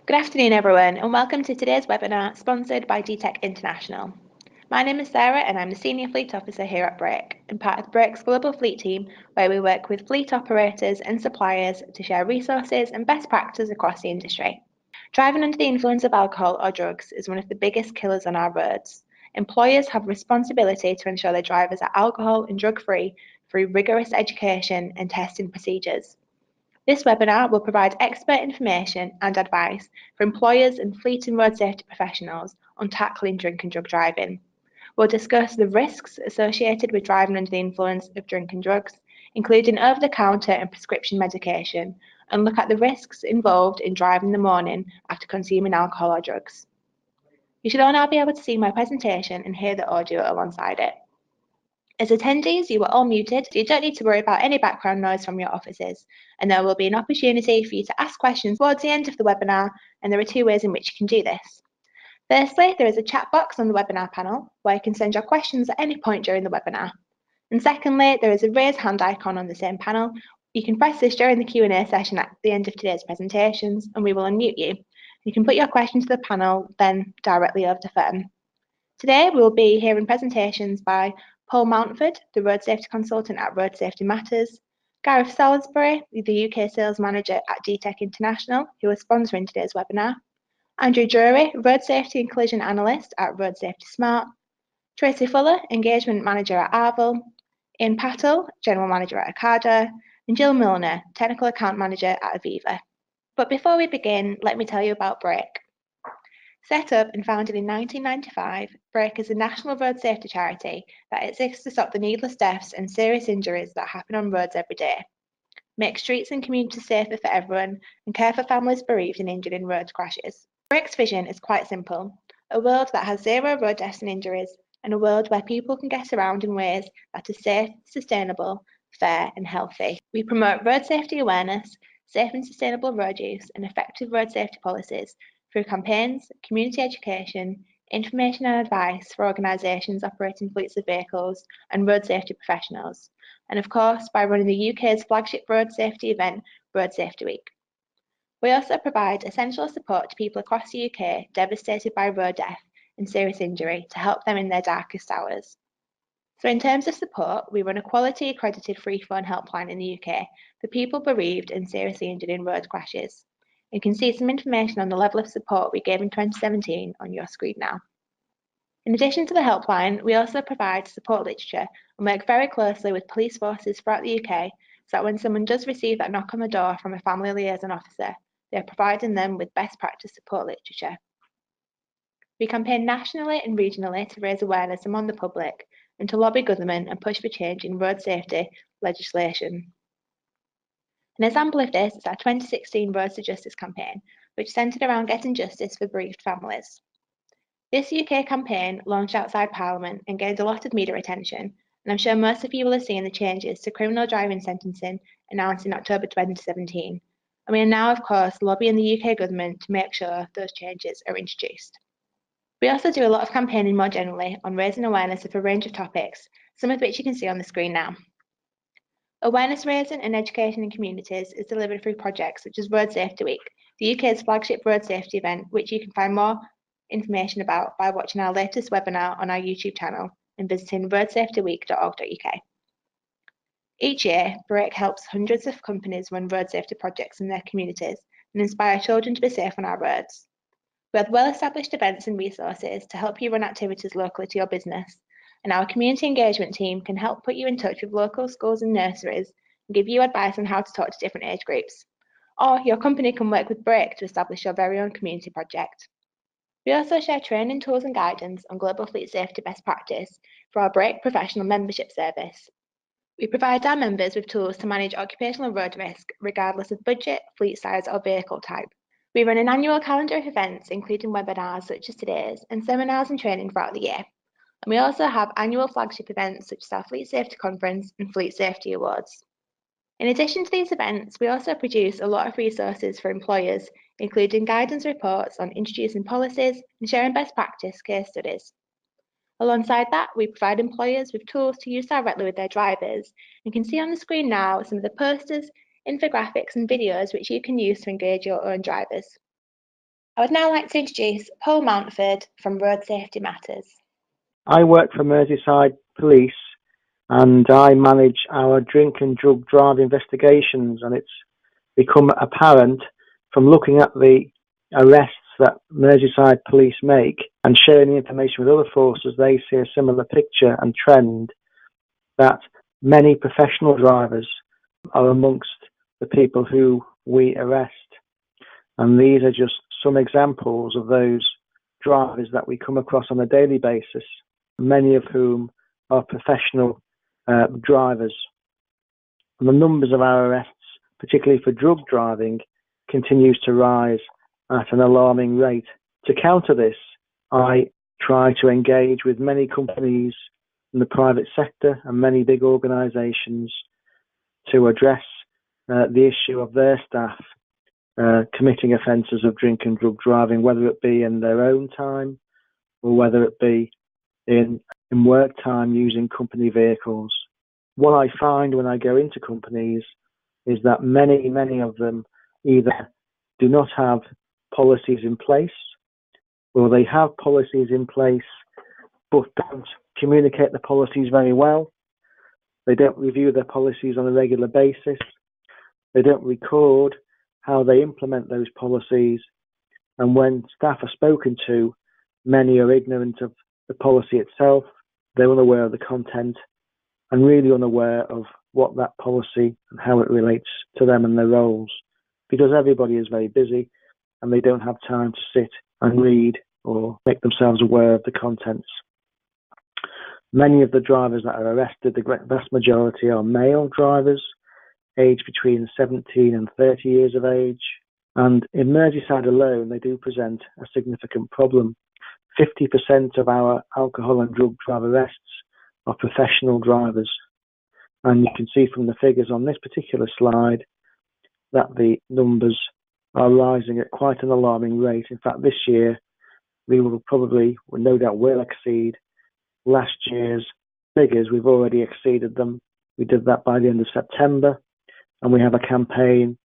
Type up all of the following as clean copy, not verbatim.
Good afternoon, everyone, and welcome to today's webinar sponsored by DTEC International. My name is Sarah, and I'm the Senior Fleet Officer here at Brake, and part of Brake's global fleet team, where we work with fleet operators and suppliers to share resources and best practices across the industry. Driving under the influence of alcohol or drugs is one of the biggest killers on our roads. Employers have responsibility to ensure their drivers are alcohol and drug-free through rigorous education and testing procedures. This webinar will provide expert information and advice for employers and fleet and road safety professionals on tackling drink and drug driving. We'll discuss the risks associated with driving under the influence of drink and drugs, including over-the-counter and prescription medication, and look at the risks involved in driving in the morning after consuming alcohol or drugs. You should all now be able to see my presentation and hear the audio alongside it. As attendees, you are all muted, so you don't need to worry about any background noise from your offices, and there will be an opportunity for you to ask questions towards the end of the webinar, and there are two ways in which you can do this. Firstly, there is a chat box on the webinar panel where you can send your questions at any point during the webinar. And secondly, there is a raise hand icon on the same panel. You can press this during the Q&A session at the end of today's presentations, and we will unmute you. You can put your question to the panel then directly over the phone. Today, we will be hearing presentations by Paul Mountford, the Road Safety Consultant at Road Safety Matters, Gareth Salisbury, the UK Sales Manager at DTEC International, who is sponsoring today's webinar, Andrew Drury, Road Safety and Collision Analyst at Road Safety Smart, Tracy Fuller, Engagement Manager at Arvel, Ian Pattle, General Manager at Ocado, and Jill Milner, Technical Account Manager at Aviva. But before we begin, let me tell you about Brake. Set up and founded in 1995, Brake is a national road safety charity that exists to stop the needless deaths and serious injuries that happen on roads every day, make streets and communities safer for everyone, and care for families bereaved and injured in road crashes. Brake's vision is quite simple: a world that has zero road deaths and injuries, and a world where people can get around in ways that are safe, sustainable, fair, and healthy. We promote road safety awareness, safe and sustainable road use, and effective road safety policies through campaigns, community education, information and advice for organisations operating fleets of vehicles and road safety professionals, and of course by running the UK's flagship road safety event, Road Safety Week. We also provide essential support to people across the UK devastated by road death and serious injury to help them in their darkest hours. So in terms of support, we run a quality accredited free phone helpline in the UK for people bereaved and seriously injured in road crashes. You can see some information on the level of support we gave in 2017 on your screen now. In addition to the helpline, we also provide support literature and work very closely with police forces throughout the UK so that when someone does receive that knock on the door from a family liaison officer, they are providing them with best practice support literature. We campaign nationally and regionally to raise awareness among the public and to lobby government and push for change in road safety legislation. An example of this is our 2016 Roads to Justice campaign, which centred around getting justice for bereaved families. This UK campaign launched outside Parliament and gained a lot of media attention, and I'm sure most of you will have seen the changes to criminal driving sentencing announced in October 2017. And we are now, of course, lobbying the UK government to make sure those changes are introduced. We also do a lot of campaigning more generally on raising awareness of a range of topics, some of which you can see on the screen now. Awareness raising and education in communities is delivered through projects such as Road Safety Week, the UK's flagship road safety event, which you can find more information about by watching our latest webinar on our YouTube channel and visiting roadsafetyweek.org.uk. Each year, Brake helps hundreds of companies run road safety projects in their communities and inspire children to be safe on our roads. We have well-established events and resources to help you run activities locally to your business, and our community engagement team can help put you in touch with local schools and nurseries and give you advice on how to talk to different age groups. Or your company can work with Brake to establish your very own community project. We also share training tools and guidance on global fleet safety best practice for our Brake professional membership service. We provide our members with tools to manage occupational road risk regardless of budget, fleet size or vehicle type. We run an annual calendar of events including webinars such as today's and seminars and training throughout the year. And we also have annual flagship events such as our Fleet Safety Conference and Fleet Safety Awards. In addition to these events, we also produce a lot of resources for employers, including guidance reports on introducing policies and sharing best practice case studies. Alongside that, we provide employers with tools to use directly with their drivers. You can see on the screen now some of the posters, infographics and videos which you can use to engage your own drivers. I would now like to introduce Paul Mountford from Road Safety Matters. I work for Merseyside Police and I manage our drink and drug drive investigations, and it's become apparent from looking at the arrests that Merseyside Police make and sharing the information with other forces. They see a similar picture and trend that many professional drivers are amongst the people who we arrest. And these are just some examples of those drivers that we come across on a daily basis, many of whom are professional drivers. And the numbers of our arrests, particularly for drug driving, continues to rise at an alarming rate. To counter this, I try to engage with many companies in the private sector and many big organisations to address the issue of their staff committing offences of drink and drug driving, whether it be in their own time or whether it be in work time using company vehicles. What I find when I go into companies is that many of them either do not have policies in place, or they have policies in place but don't communicate the policies very well. They don't review their policies on a regular basis. They don't record how they implement those policies. And when staff are spoken to, many are ignorant of the policy itself. They're unaware of the content and really unaware of what that policy and how it relates to them and their roles, because everybody is very busy and they don't have time to sit and read or make themselves aware of the contents. Many of the drivers that are arrested, the vast majority are male drivers, aged between 17 and 30 years of age. And in Merseyside alone, they do present a significant problem. 50% of our alcohol and drug drive arrests are professional drivers. And you can see from the figures on this particular slide that the numbers are rising at quite an alarming rate. In fact, this year, we will probably, no doubt will exceed last year's figures. We've already exceeded them. We did that by the end of September, and we have a campaign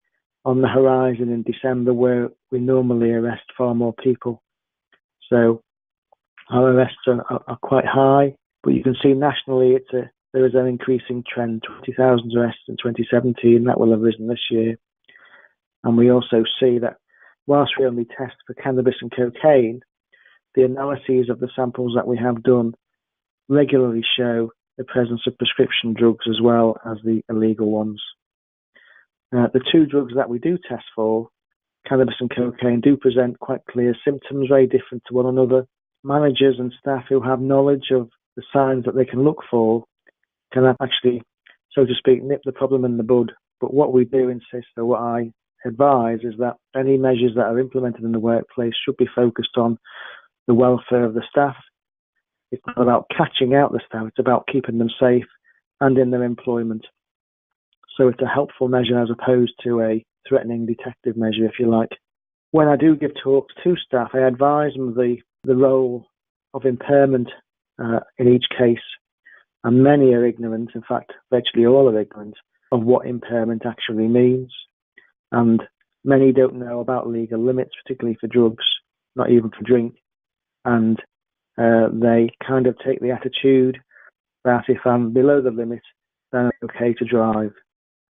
on the horizon in December where we normally arrest far more people. So our arrests are quite high, but you can see nationally there is an increasing trend. 20,000 arrests in 2017, that will have risen this year. And we also see that whilst we only test for cannabis and cocaine, the analyses of the samples that we have done regularly show the presence of prescription drugs as well as the illegal ones. The two drugs that we do test for, cannabis and cocaine, do present quite clear symptoms, very different to one another. Managers and staff who have knowledge of the signs that they can look for can actually, so to speak, nip the problem in the bud. But what we do insist, or what I advise, is that any measures that are implemented in the workplace should be focused on the welfare of the staff. It's not about catching out the staff, it's about keeping them safe and in their employment. So it's a helpful measure as opposed to a threatening detective measure, if you like. When I do give talks to staff, I advise them the role of impairment in each case. And many are ignorant, in fact, virtually all are ignorant of what impairment actually means. And many don't know about legal limits, particularly for drugs, not even for drink. And they kind of take the attitude that if I'm below the limit, then it's okay to drive.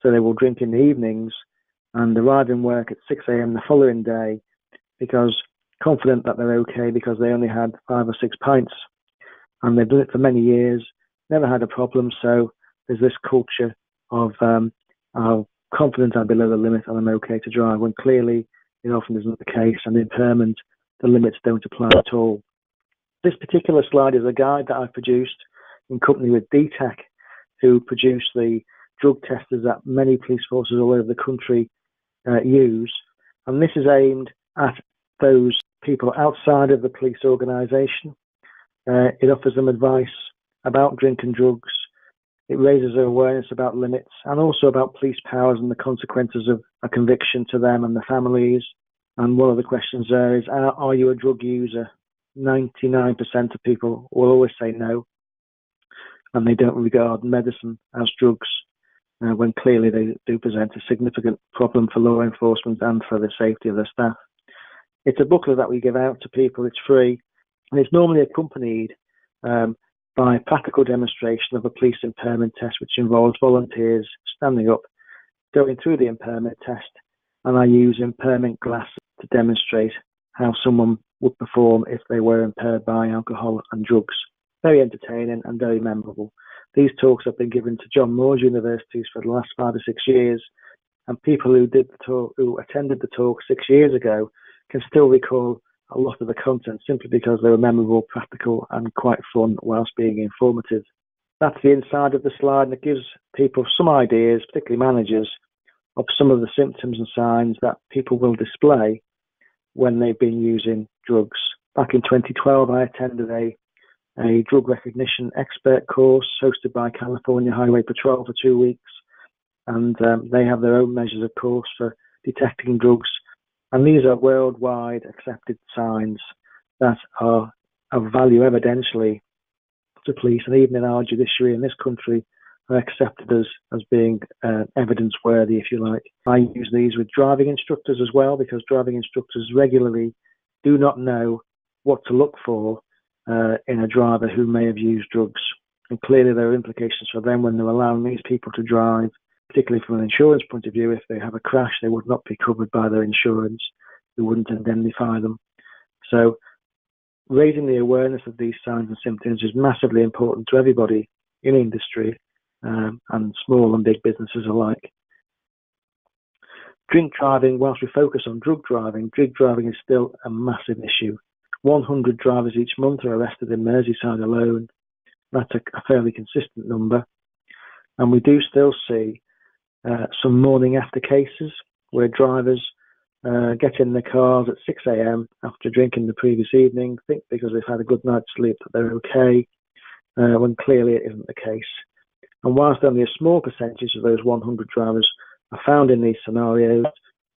So they will drink in the evenings and arrive in work at 6 a.m. the following day because confident that they're okay because they only had 5 or 6 pints. And they've done it for many years, never had a problem. So there's this culture of confident I'm below the limit and I'm okay to drive, when clearly it often isn't the case, and impairment, the limits don't apply at all. This particular slide is a guide that I've produced in company with DTEC, who produce the drug testers that many police forces all over the country use. And this is aimed at those people outside of the police organisation. It offers them advice about drink and drugs. It raises their awareness about limits and also about police powers and the consequences of a conviction to them and their families. And one of the questions there is, are you a drug user? 99% of people will always say no, and they don't regard medicine as drugs, when clearly they do present a significant problem for law enforcement and for the safety of their staff. It's a booklet that we give out to people. It's free, and it's normally accompanied by a practical demonstration of a police impairment test, which involves volunteers standing up, going through the impairment test, and I use impairment glasses to demonstrate how someone would perform if they were impaired by alcohol and drugs. Very entertaining and very memorable. These talks have been given to John Moores universities for the last 5 or 6 years, and people who attended the talk 6 years ago can still recall a lot of the content simply because they were memorable, practical, and quite fun whilst being informative. That's the inside of the slide, and it gives people some ideas, particularly managers, of some of the symptoms and signs that people will display when they've been using drugs. Back in 2012, I attended a drug recognition expert course hosted by California Highway Patrol for 2 weeks, and they have their own measures, of course, for detecting drugs, and these are worldwide accepted signs that are of value evidentially to police, and even in our judiciary in this country are accepted as being evidence worthy, if you like. I use these with driving instructors as well, because driving instructors regularly do not know what to look for in a driver who may have used drugs, and clearly there are implications for them when they're allowing these people to drive, particularly from an insurance point of view. If they have a crash, they would not be covered by their insurance. They wouldn't indemnify them. So raising the awareness of these signs and symptoms is massively important to everybody in industry, and small and big businesses alike. Drink driving, whilst we focus on drug driving is still a massive issue. 100 drivers each month are arrested in Merseyside alone. That's a fairly consistent number. And we do still see some morning after cases where drivers get in their cars at 6 a.m. after drinking the previous evening, think because they've had a good night's sleep that they're okay, when clearly it isn't the case. And whilst only a small percentage of those 100 drivers are found in these scenarios,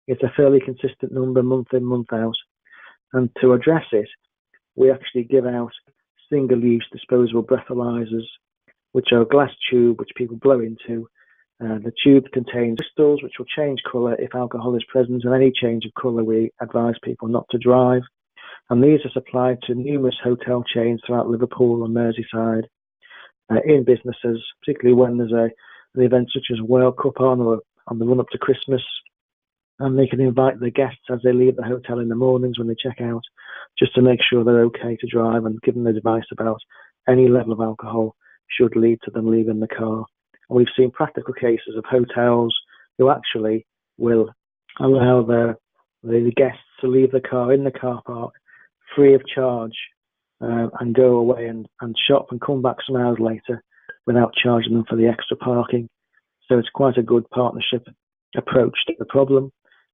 it's a fairly consistent number month in, month out. And to address it, we actually give out single-use disposable breathalyzers, which are a glass tube which people blow into. The tube contains crystals which will change colour if alcohol is present, and any change of colour we advise people not to drive. And these are supplied to numerous hotel chains throughout Liverpool and Merseyside, in businesses, particularly when there's an event such as a World Cup on, or on the run up to Christmas, and they can invite their guests as they leave the hotel in the mornings when they check out, just to make sure they're okay to drive, and give them advice about any level of alcohol should lead to them leaving the car. And we've seen practical cases of hotels who actually will allow the guests to leave the car in the car park free of charge, and go away and shop and come back some hours later without charging them for the extra parking. So it's quite a good partnership approach to the problem,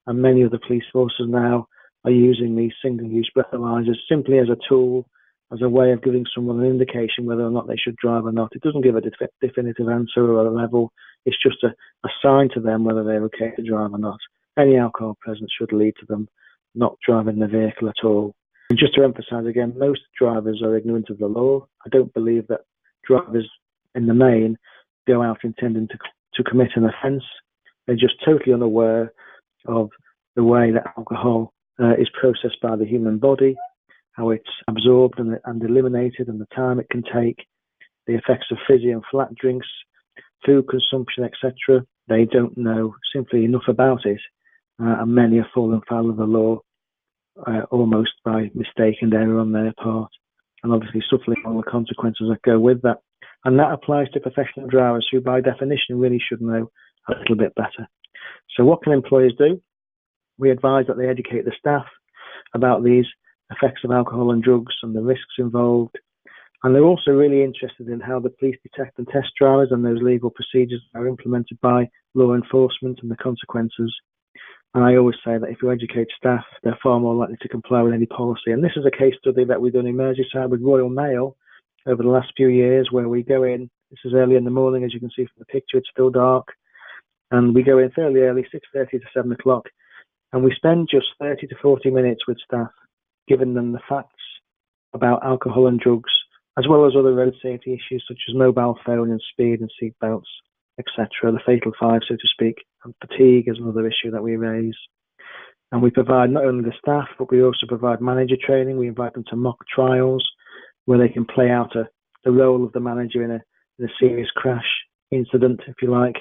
and many of the police forces now are using these single-use breathalyzers simply as a tool, as a way of giving someone an indication whether or not they should drive or not. It doesn't give a definitive answer or a level. It's just a sign to them whether they're okay to drive or not. Any alcohol present should lead to them not driving the vehicle at all. And just to emphasise again, most drivers are ignorant of the law. I don't believe that drivers in the main go out intending to commit an offence. They're just totally unaware of the way that alcohol is processed by the human body, how it's absorbed and eliminated, and the time it can take, the effects of fizzy and flat drinks, food consumption, etc. They don't know simply enough about it, and many have fallen foul of the law almost by mistake and error on their part, and obviously suffering all the consequences that go with that. And that applies to professional drivers who by definition really should know a little bit better. So what can employers do? We advise that they educate the staff about these effects of alcohol and drugs and the risks involved. And they're also really interested in how the police detect and test drivers, and those legal procedures are implemented by law enforcement and the consequences. And I always say that if you educate staff, they're far more likely to comply with any policy. And this is a case study that we've done in Merseyside with Royal Mail over the last few years, where we go in, this is early in the morning, as you can see from the picture, it's still dark, and we go in fairly early, 6:30 to 7 o'clock, and we spend just 30 to 40 minutes with staff, giving them the facts about alcohol and drugs, as well as other road safety issues such as mobile phone and speed and seat belts, etc., the fatal five, so to speak, and fatigue is another issue that we raise. And we provide not only the staff, but we also provide manager training. We invite them to mock trials where they can play out the role of the manager in a serious crash incident, if you like,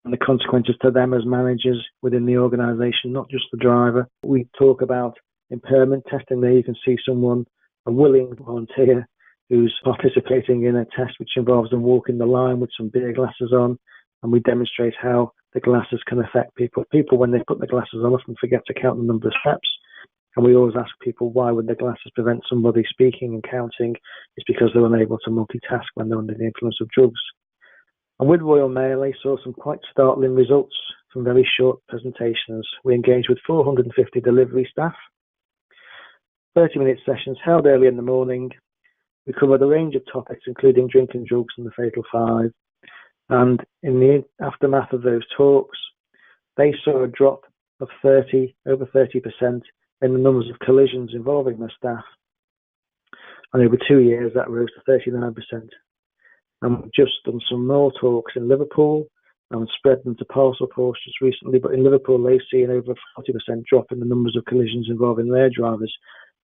and the consequences to them as managers within the organisation, not just the driver. We talk about impairment testing. There you can see someone, a willing volunteer, who's participating in a test which involves them walking the line with some beer glasses on, and we demonstrate how the glasses can affect people. People, when they put the glasses on, often forget to count the number of steps. And we always ask people, why would the glasses prevent somebody speaking and counting? It's because they're unable to multitask when they're under the influence of drugs. And with Royal Mail, they saw some quite startling results from very short presentations. We engaged with 450 delivery staff, 30-minute sessions held early in the morning. We covered a range of topics, including drinking drugs and the Fatal Five. And in the aftermath of those talks, they saw a drop of over 30% in the numbers of collisions involving their staff. And over 2 years, that rose to 39%. And we've just done some more talks in Liverpool and spread them to parcel ports just recently. But in Liverpool, they've seen over a 40% drop in the numbers of collisions involving their drivers.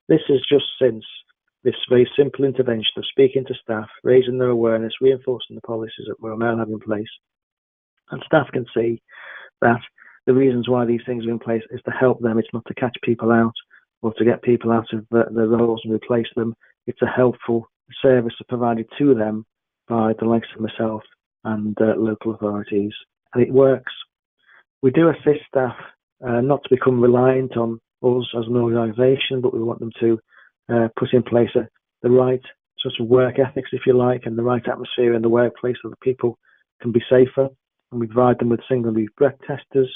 This is just since this very simple intervention of speaking to staff, raising their awareness, reinforcing the policies that Royal Mail have in place. And staff can see that the reasons why these things are in place is to help them. It's not to catch people out or to get people out of their roles and replace them. It's a helpful service provided to them by the likes of myself and local authorities. And it works. We do assist staff not to become reliant on us as an organisation, but we want them to put in place the right sort of work ethics, if you like, and the right atmosphere in the workplace so that people can be safer. And we provide them with single-use breath testers.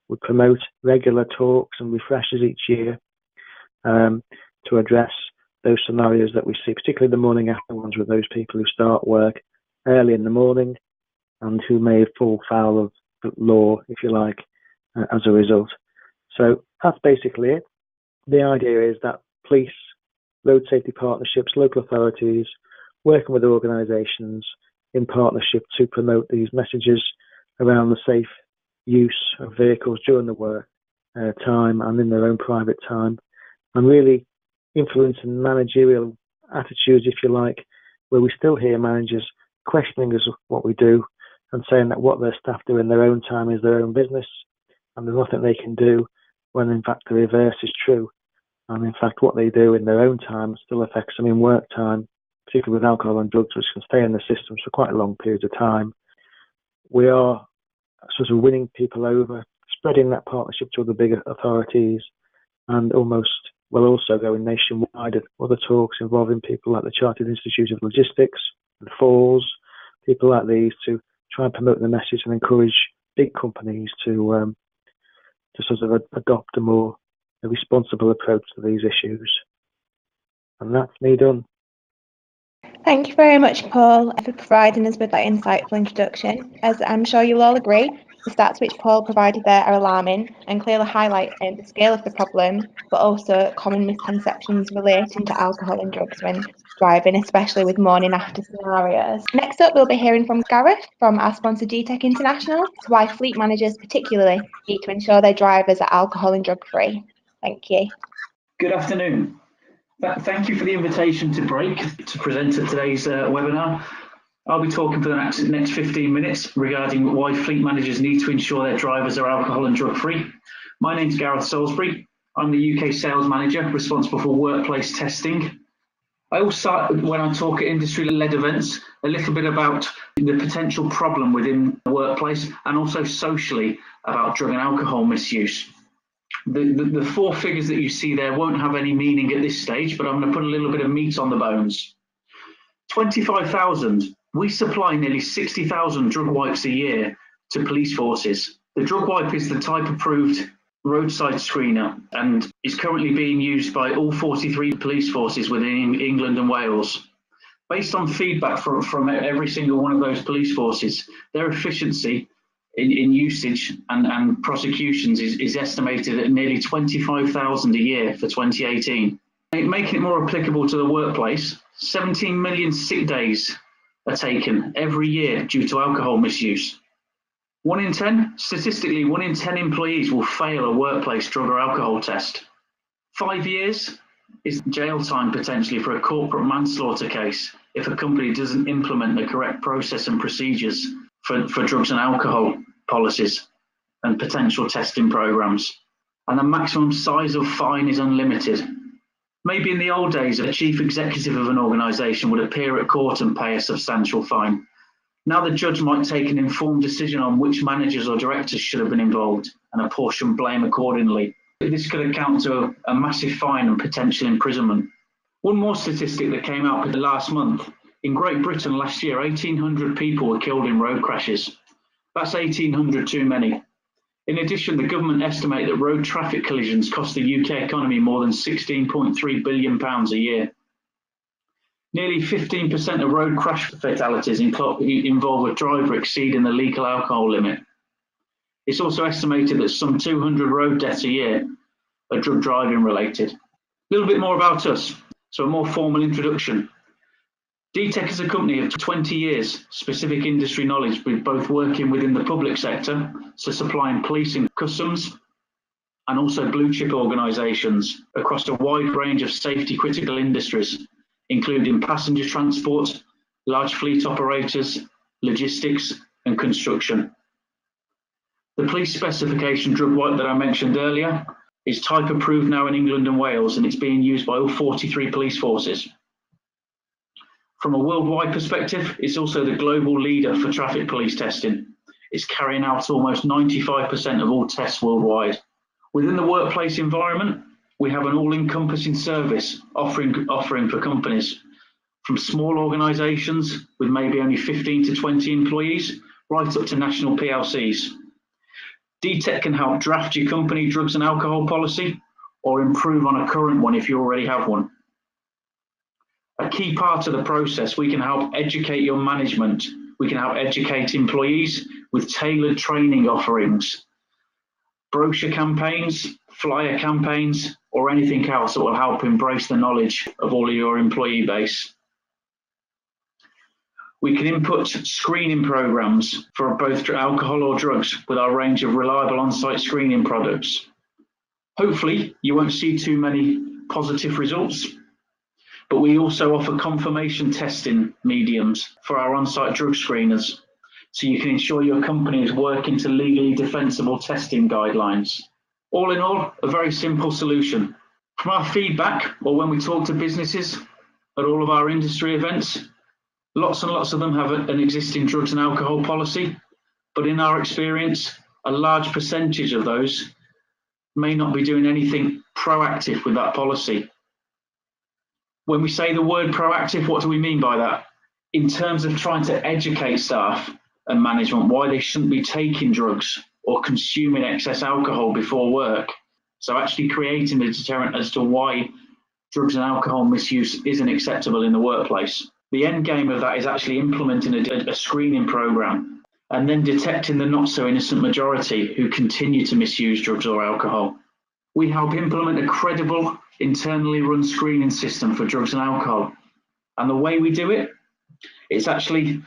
We promote regular talks and refreshers each year to address those scenarios that we see, particularly the morning after ones with those people who start work early in the morning and who may fall foul of the law, if you like, as a result. So that's basically it. The idea is that police, road safety partnerships, local authorities, working with organisations in partnership to promote these messages around the safe use of vehicles during the work time and in their own private time, and really influencing managerial attitudes, if you like, where we still hear managers questioning us what we do and saying that what their staff do in their own time is their own business and there's nothing they can do, when in fact the reverse is true. And in fact, what they do in their own time still affects them in work time, particularly with alcohol and drugs, which can stay in the systems for quite long periods of time. We are sort of winning people over, spreading that partnership to other bigger authorities, and we're also going nationwide at other talks involving people like the Chartered Institute of Logistics and Falls, people like these, to try and promote the message and encourage big companies to sort of adopt a responsible approach to these issues. And that's me done. Thank you very much, Paul, for providing us with that insightful introduction. As I'm sure you'll all agree, the stats which Paul provided there are alarming and clearly highlight the scale of the problem, but also common misconceptions relating to alcohol and drugs when driving, especially with morning after scenarios. Next up, we'll be hearing from Gareth from our sponsor GTEC International to why fleet managers particularly need to ensure their drivers are alcohol and drug free. Thank you. Good afternoon. Thank you for the invitation to Break to present at today's webinar. I'll be talking for the next 15 minutes regarding why fleet managers need to ensure their drivers are alcohol and drug free. My name's Gareth Salisbury. I'm the UK sales manager responsible for workplace testing. I will start, when I talk at industry-led events, a little bit about the potential problem within the workplace and also socially about drug and alcohol misuse. The four figures that you see there won't have any meaning at this stage, but I'm going to put a little bit of meat on the bones. 25,000. We supply nearly 60,000 drug wipes a year to police forces. The drug wipe is the type-approved roadside screener and is currently being used by all 43 police forces within England and Wales. Based on feedback from every single one of those police forces, their efficiency in usage and prosecutions is estimated at nearly 25,000 a year for 2018. Making it more applicable to the workplace, 17 million sick days are taken every year due to alcohol misuse. Statistically, 1 in 10 employees will fail a workplace drug or alcohol test. 5 years is jail time potentially for a corporate manslaughter case if a company doesn't implement the correct process and procedures for drugs and alcohol policies and potential testing programs. And the maximum size of fine is unlimited. Maybe in the old days, a chief executive of an organisation would appear at court and pay a substantial fine. Now the judge might take an informed decision on which managers or directors should have been involved and apportion blame accordingly. This could account to a massive fine and potential imprisonment. One more statistic that came out last month. In Great Britain last year, 1,800 people were killed in road crashes. That's 1,800 too many. In addition, the government estimate that road traffic collisions cost the UK economy more than £16.3 billion a year. Nearly 15% of road crash fatalities involve a driver exceeding the legal alcohol limit. It's also estimated that some 200 road deaths a year are drug driving related. A little bit more about us, so a more formal introduction. DTEC is a company of 20 years specific industry knowledge, with both working within the public sector, so supplying police and customs, and also blue chip organisations across a wide range of safety critical industries, including passenger transport, large fleet operators, logistics and construction. The police specification drug wipe that I mentioned earlier is type approved now in England and Wales, and it's being used by all 43 police forces. From a worldwide perspective, it's also the global leader for traffic police testing. It's carrying out almost 95% of all tests worldwide. Within the workplace environment, we have an all-encompassing service offering for companies, from small organisations with maybe only 15 to 20 employees, right up to national PLCs. DTEC can help draft your company drugs and alcohol policy or improve on a current one if you already have one. A key part of the process, we can help educate your management. We can help educate employees with tailored training offerings, brochure campaigns, flyer campaigns, or anything else that will help embrace the knowledge of all of your employee base. We can input screening programs for both alcohol or drugs with our range of reliable on-site screening products. Hopefully, you won't see too many positive results, but we also offer confirmation testing mediums for our on-site drug screeners, so you can ensure your company is working to legally defensible testing guidelines. All in all, a very simple solution. From our feedback, or when we talk to businesses at all of our industry events, lots and lots of them have an existing drugs and alcohol policy, but in our experience, a large percentage of those may not be doing anything proactive with that policy. When we say the word proactive, what do we mean by that? In terms of trying to educate staff and management why they shouldn't be taking drugs or consuming excess alcohol before work. So actually creating a deterrent as to why drugs and alcohol misuse isn't acceptable in the workplace. The end game of that is actually implementing a screening program and then detecting the not so innocent majority who continue to misuse drugs or alcohol. We help implement a credible, internally run screening system for drugs and alcohol. And the way we do it, it's actually,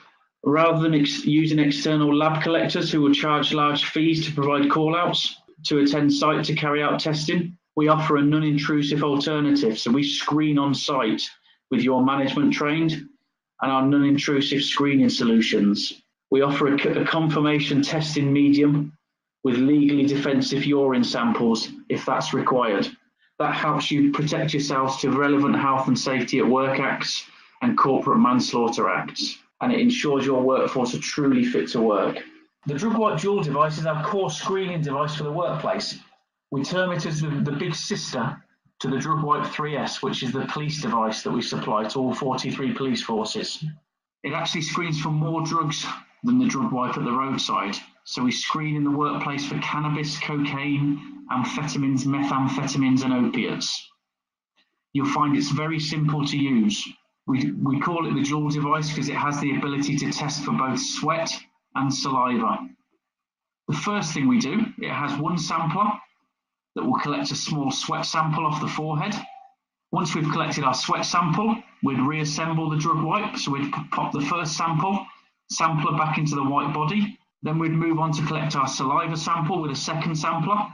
rather than using external lab collectors who will charge large fees to provide call-outs to attend site to carry out testing, we offer a non-intrusive alternative. So we screen on site with your management trained and our non-intrusive screening solutions. We offer a confirmation testing medium with legally defensive urine samples if that's required. That helps you protect yourselves to relevant health and safety at work acts and corporate manslaughter acts, and it ensures your workforce are truly fit to work. The Drug Wipe Dual device is our core screening device for the workplace. We term it as the big sister to the Drug Wipe 3S, which is the police device that we supply to all 43 police forces. It actually screens for more drugs than the Drug Wipe at the roadside. So we screen in the workplace for cannabis, cocaine, amphetamines, methamphetamines and opiates. You'll find it's very simple to use. We call it the dual device because it has the ability to test for both sweat and saliva. The first thing we do, it has one sampler that will collect a small sweat sample off the forehead. Once we've collected our sweat sample, we'd reassemble the drug wipe. So we'd pop the first sampler back into the white body. Then we'd move on to collect our saliva sample with a second sampler.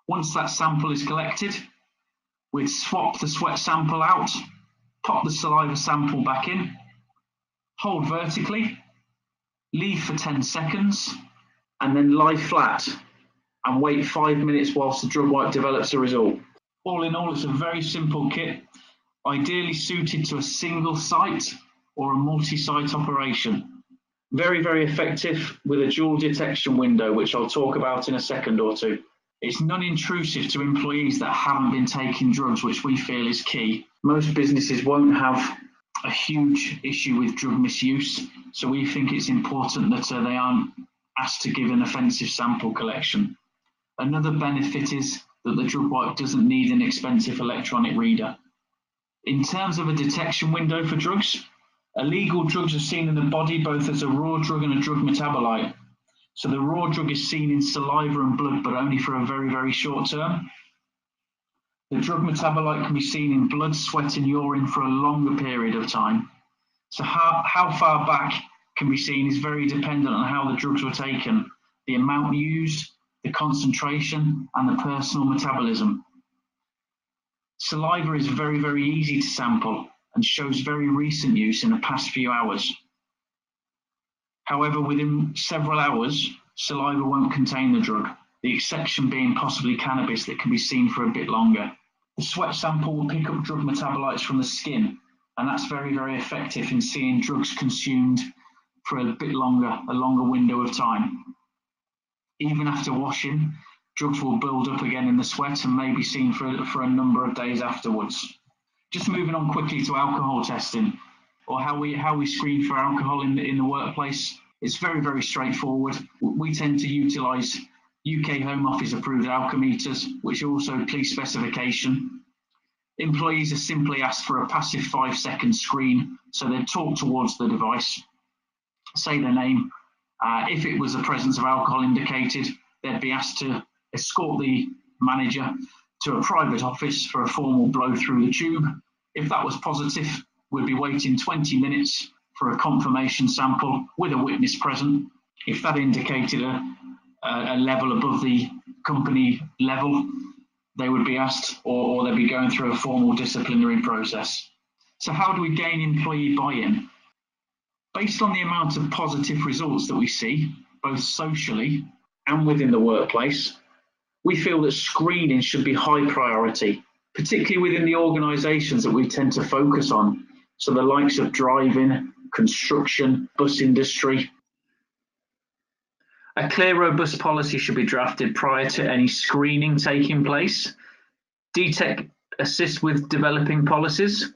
Once that sample is collected, we'd swap the sweat sample out, pop the saliva sample back in, hold vertically, leave for 10 seconds, and then lie flat and wait 5 minutes whilst the drug wipe develops a result. All in all, it's a very simple kit, ideally suited to a single site or a multi-site operation. Very, very effective with a dual detection window, which I'll talk about in a second or two. It's non-intrusive to employees that haven't been taking drugs, which we feel is key. Most businesses won't have a huge issue with drug misuse, so we think it's important that they aren't asked to give an offensive sample collection. Another benefit is that the drug wipe doesn't need an expensive electronic reader. In terms of a detection window for drugs, illegal drugs are seen in the body both as a raw drug and a drug metabolite. So the raw drug is seen in saliva and blood, but only for a very, very short term. The drug metabolite can be seen in blood, sweat, and urine for a longer period of time. So how far back can be seen is very dependent on how the drugs were taken, the amount used, the concentration, and the personal metabolism. Saliva is very, very easy to sample and shows very recent use in the past few hours. However, within several hours, saliva won't contain the drug, the exception being possibly cannabis that can be seen for a bit longer. The sweat sample will pick up drug metabolites from the skin, and that's very, very effective in seeing drugs consumed for a bit longer, a longer window of time. Even after washing, drugs will build up again in the sweat and may be seen for a number of days afterwards. Just moving on quickly to alcohol testing, or how we screen for alcohol in the workplace. It's very, very straightforward. We tend to utilise UK Home Office approved alcometers, which are also police specification. Employees are simply asked for a passive 5-second screen, so they talk towards the device, say their name. If it was the presence of alcohol indicated, they'd be asked to escort the manager to a private office for a formal blow through the tube. If that was positive, we'd be waiting 20 minutes for a confirmation sample with a witness present. If that indicated a level above the company level, they would be asked, or they'd be going through a formal disciplinary process. So how do we gain employee buy-in? Based on the amount of positive results that we see, both socially and within the workplace, we feel that screening should be high priority, particularly within the organisations that we tend to focus on, so the likes of driving, construction, bus industry. A clear, robust policy should be drafted prior to any screening taking place. DTEC assists with developing policies.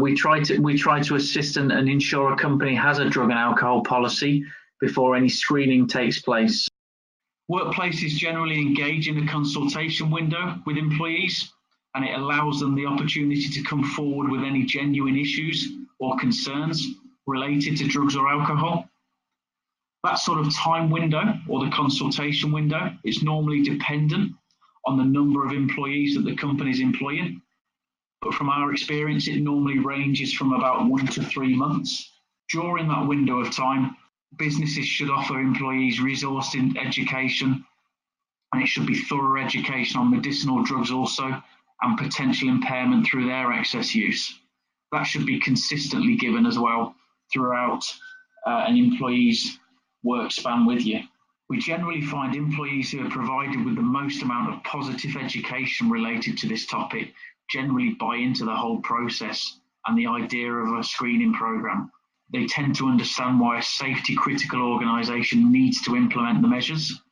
We try to assist and ensure a company has a drug and alcohol policy before any screening takes place. Workplaces generally engage in a consultation window with employees, and it allows them the opportunity to come forward with any genuine issues or concerns related to drugs or alcohol. That sort of time window, or the consultation window, is normally dependent on the number of employees that the company is employing. But from our experience, it normally ranges from about 1 to 3 months. During that window of time, businesses should offer employees resource in education, and it should be thorough education on medicinal drugs also, and potential impairment through their excess use. That should be consistently given as well throughout an employee's work span with you. We generally find employees who are provided with the most amount of positive education related to this topic generally buy into the whole process and the idea of a screening program. They tend to understand why a safety critical organisation needs to implement the measures,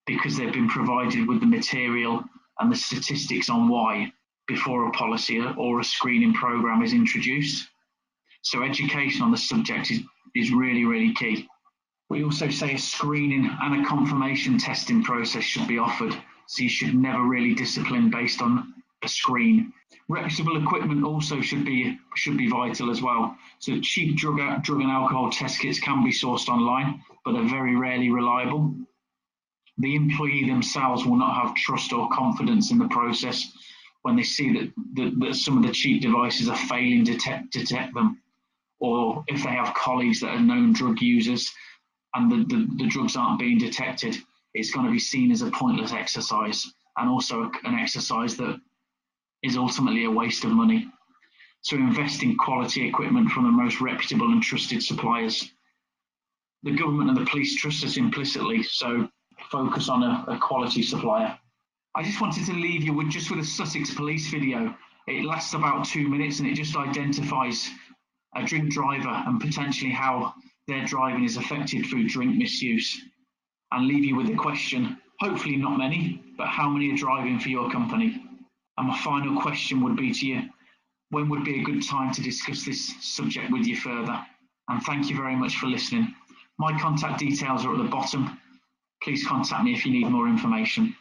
because they've been provided with the material and the statistics on why before a policy or a screening program is introduced. So education on the subject is really, really key. We also say a screening and a confirmation testing process should be offered, so you should never really discipline based on a screen. Reputable equipment also should be vital as well. So cheap drug and alcohol test kits can be sourced online, but they're very rarely reliable. The employee themselves will not have trust or confidence in the process when they see that some of the cheap devices are failing to detect them, or if they have colleagues that are known drug users, and the drugs aren't being detected, it's going to be seen as a pointless exercise, and also an exercise that is ultimately a waste of money. So invest in quality equipment from the most reputable and trusted suppliers. The government and the police trust us implicitly, so focus on a quality supplier. I just wanted to leave you with a Sussex police video. It lasts about 2 minutes and it just identifies a drink driver and potentially how their driving is affected through drink misuse, and leave you with a question, hopefully not many, but how many are driving for your company? And my final question would be to you, when would be a good time to discuss this subject with you further? And thank you very much for listening. My contact details are at the bottom. Please contact me if you need more information.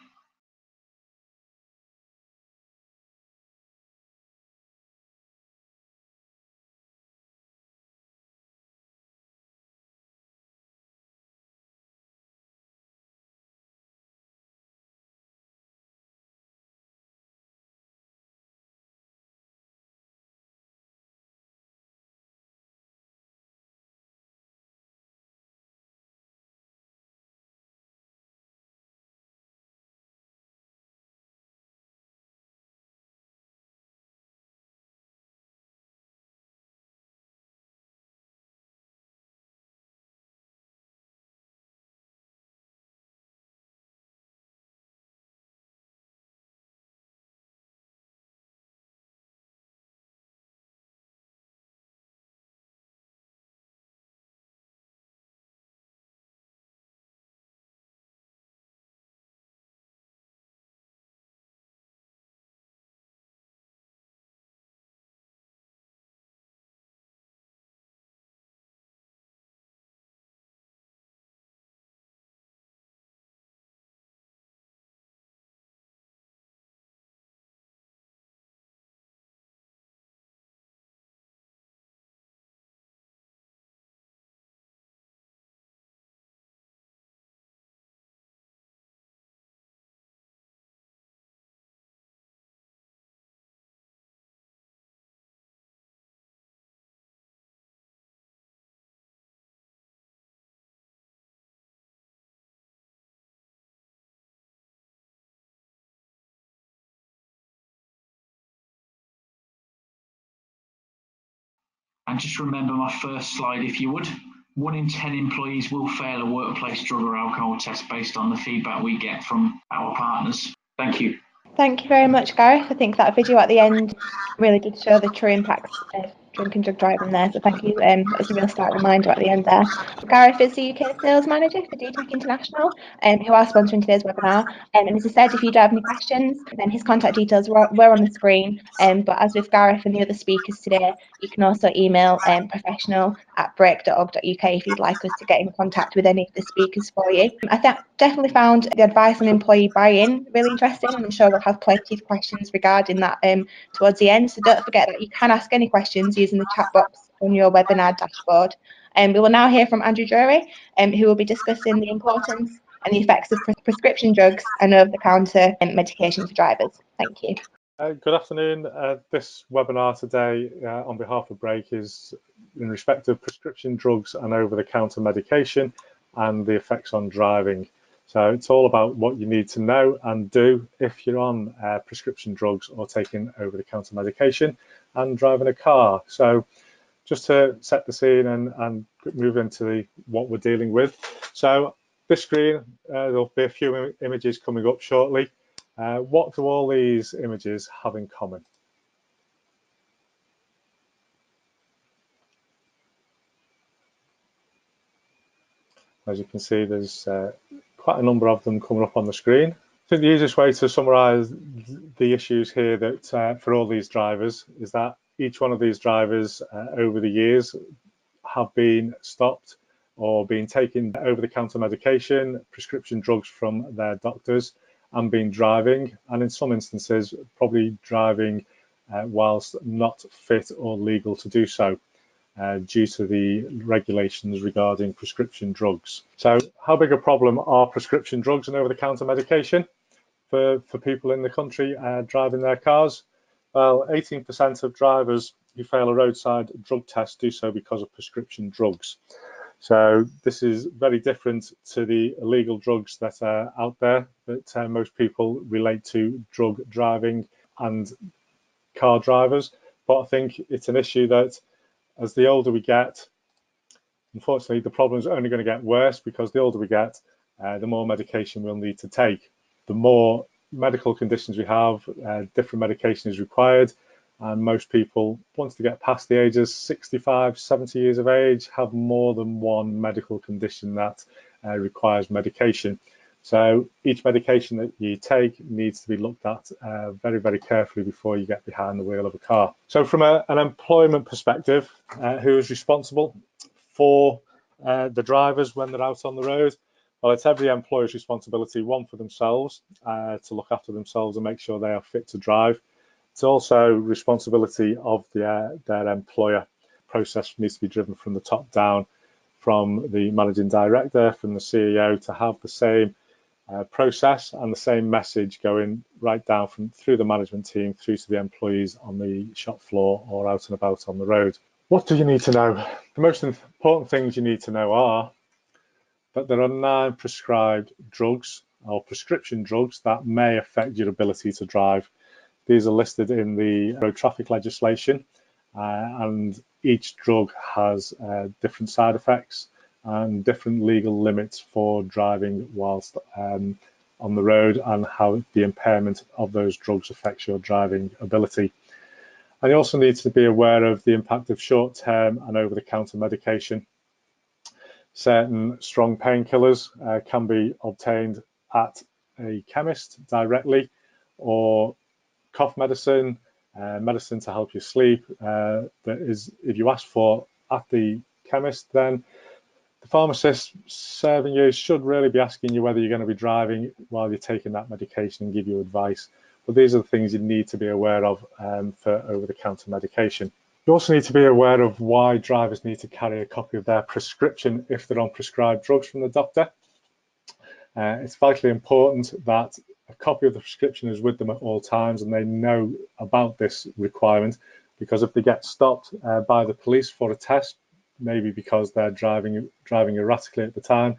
And just remember my first slide, if you would. 1 in 10 employees will fail a workplace drug or alcohol test based on the feedback we get from our partners. Thank you. Thank you very much, Gareth. I think that video at the end really did show the true impacts of drink and drug driving there. So thank you. That was a real stark reminder at the end there. Gareth is the UK Sales Manager for DTEC International, who are sponsoring today's webinar. And as I said, if you do have any questions, then his contact details were on the screen. But as with Gareth and the other speakers today, you can also email professional@break.org.uk if you'd like us to get in contact with any of the speakers for you. I definitely found the advice on employee buy-in really interesting, and I'm sure we'll have plenty of questions regarding that towards the end. So don't forget that you can ask any questions using the chat box on your webinar dashboard. We will now hear from Andrew Drury, who will be discussing the importance and the effects of prescription drugs and over-the-counter medication for drivers. Thank you. Good afternoon. This webinar today on behalf of Break is in respect of prescription drugs and over-the-counter medication and the effects on driving. So it's all about what you need to know and do if you're on prescription drugs or taking over-the-counter medication and driving a car. So just to set the scene and move into what we're dealing with. So this screen, there'll be a few images coming up shortly. What do all these images have in common? As you can see, there's quite a number of them coming up on the screen. I think the easiest way to summarise the issues here that for all these drivers is that each one of these drivers over the years have been stopped or been taking over-the-counter medication, prescription drugs from their doctors, and been driving, and in some instances probably driving whilst not fit or legal to do so due to the regulations regarding prescription drugs. So how big a problem are prescription drugs and over-the-counter medication for people in the country driving their cars? Well, 18% of drivers who fail a roadside drug test do so because of prescription drugs. So this is very different to the illegal drugs that are out there that most people relate to drug driving and car drivers. But I think it's an issue that as the older we get, unfortunately, the problem is only going to get worse, because the older we get, the more medication we'll need to take. The more medical conditions we have, different medication is required. And most people, once they get past the ages 65, 70 years of age, have more than one medical condition that requires medication. So each medication that you take needs to be looked at very, very carefully before you get behind the wheel of a car. So from an employment perspective, who is responsible for the drivers when they're out on the road? Well, it's every employer's responsibility, one for themselves, to look after themselves and make sure they are fit to drive. It's also responsibility of their employer. Process needs to be driven from the top down, from the managing director, from the CEO, to have the same process and the same message going right down through the management team through to the employees on the shop floor or out and about on the road. What do you need to know? The most important things you need to know are that there are 9 prescribed drugs or prescription drugs that may affect your ability to drive. These are listed in the road traffic legislation, and each drug has different side effects and different legal limits for driving whilst on the road, and how the impairment of those drugs affects your driving ability. And you also need to be aware of the impact of short-term and over-the-counter medication. Certain strong painkillers can be obtained at a chemist directly, or cough medicine, medicine to help you sleep, that is, if you ask for at the chemist, then the pharmacist serving you should really be asking you whether you're going to be driving while you're taking that medication and give you advice. But these are the things you need to be aware of for over-the-counter medication. You also need to be aware of why drivers need to carry a copy of their prescription if they're on prescribed drugs from the doctor. It's vitally important that a copy of the prescription is with them at all times and they know about this requirement, because if they get stopped by the police for a test, maybe because they're driving erratically at the time,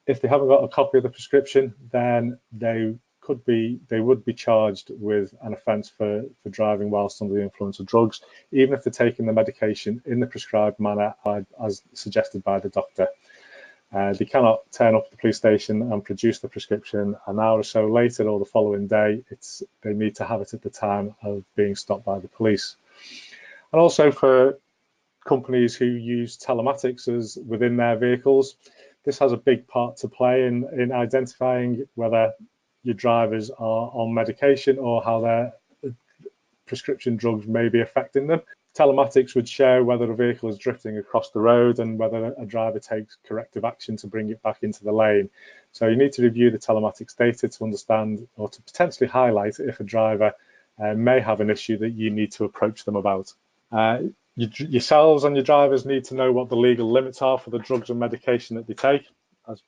if they haven't got a copy of the prescription, then they would be charged with an offence for driving whilst under the influence of drugs, even if they're taking the medication in the prescribed manner as suggested by the doctor. They cannot turn up at the police station and produce the prescription an hour or so later or the following day. They need to have it at the time of being stopped by the police. And also for companies who use telematics as within their vehicles, this has a big part to play in identifying whether your drivers are on medication or how their prescription drugs may be affecting them. Telematics would show whether a vehicle is drifting across the road and whether a driver takes corrective action to bring it back into the lane. So you need to review the telematics data to understand, or to potentially highlight, if a driver may have an issue that you need to approach them about. Yourselves and your drivers need to know what the legal limits are for the drugs and medication that they take. As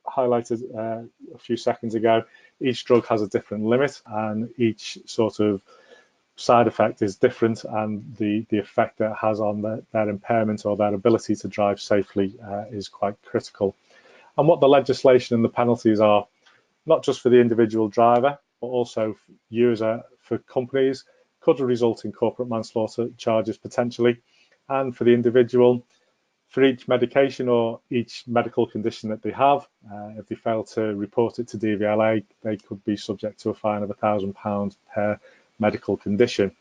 highlighted a few seconds ago, each drug has a different limit and each sort of side effect is different, and the effect that it has on their impairment or their ability to drive safely is quite critical. And what the legislation and the penalties are, not just for the individual driver, but also for companies, could result in corporate manslaughter charges potentially, and for the individual, for each medication or each medical condition that they have, if they fail to report it to DVLA, they could be subject to a fine of £1,000 per medical condition.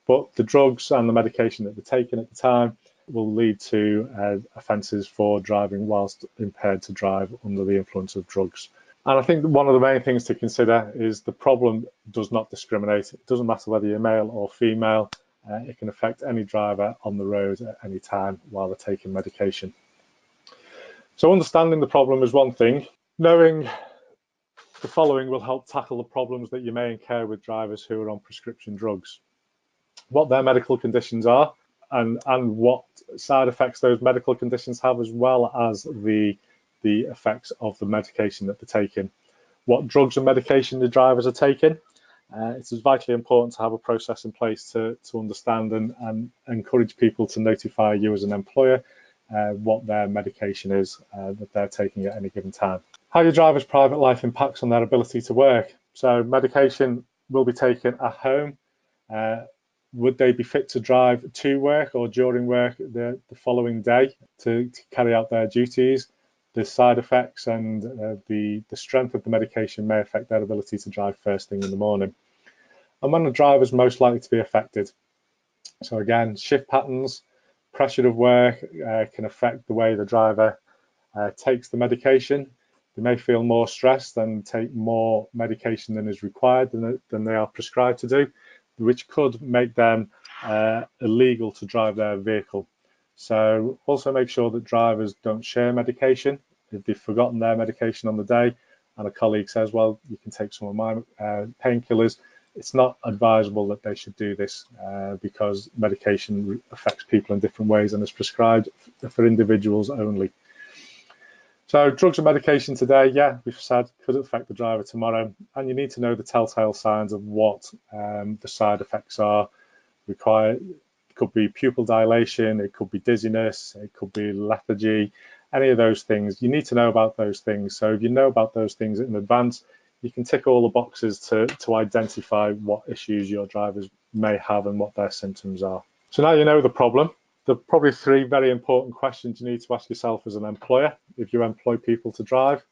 But the drugs and the medication that they're taking at the time will lead to offences for driving whilst impaired to drive under the influence of drugs. And I think one of the main things to consider is the problem does not discriminate. It doesn't matter whether you're male or female. It can affect any driver on the road at any time while they're taking medication. So understanding the problem is one thing. Knowing the following will help tackle the problems that you may incur with drivers who are on prescription drugs: what their medical conditions are and what side effects those medical conditions have, as well as the effects of the medication that they're taking. What drugs and medication the drivers are taking. It is vitally important to have a process in place to understand and encourage people to notify you as an employer what their medication is that they're taking at any given time. How your driver's private life impacts on their ability to work. So medication will be taken at home. Would they be fit to drive to work or during work the following day to carry out their duties? The side effects and the strength of the medication may affect their ability to drive first thing in the morning. And when the driver is most likely to be affected. So again, shift patterns, pressure of work can affect the way the driver takes the medication. They may feel more stressed and take more medication than is required than they are prescribed to do, which could make them illegal to drive their vehicle. So also make sure that drivers don't share medication. If they've forgotten their medication on the day and a colleague says, well, you can take some of my painkillers, it's not advisable that they should do this because medication affects people in different ways and is prescribed for individuals only. So drugs and medication today, yeah, we've said, could affect the driver tomorrow, and you need to know the telltale signs of what the side effects are. It could be pupil dilation, it could be dizziness, it could be lethargy, any of those things. You need to know about those things. So if you know about those things in advance, you can tick all the boxes to identify what issues your drivers may have and what their symptoms are. So now you know the problem. There are probably three very important questions you need to ask yourself as an employer if you employ people to drive.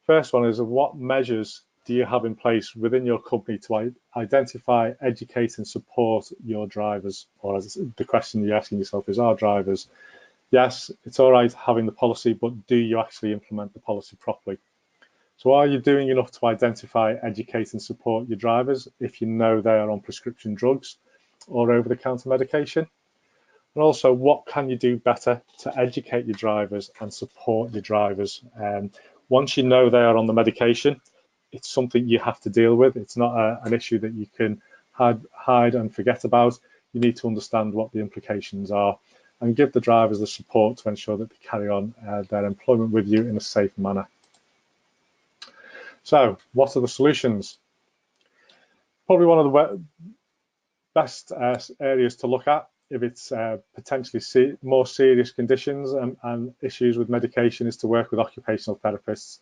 First one is, what measures do you have in place within your company to identify, educate and support your drivers? Or as the question you're asking yourself is, are drivers? Yes, it's all right having the policy, but do you actually implement the policy properly? So are you doing enough to identify, educate and support your drivers if you know they are on prescription drugs or over-the-counter medication? And also, what can you do better to educate your drivers and support your drivers? Once you know they are on the medication, it's something you have to deal with. It's not an issue that you can hide and forget about. You need to understand what the implications are and give the drivers the support to ensure that they carry on their employment with you in a safe manner. So what are the solutions? Probably one of the best areas to look at if it's potentially more serious conditions and issues with medication is to work with occupational therapists.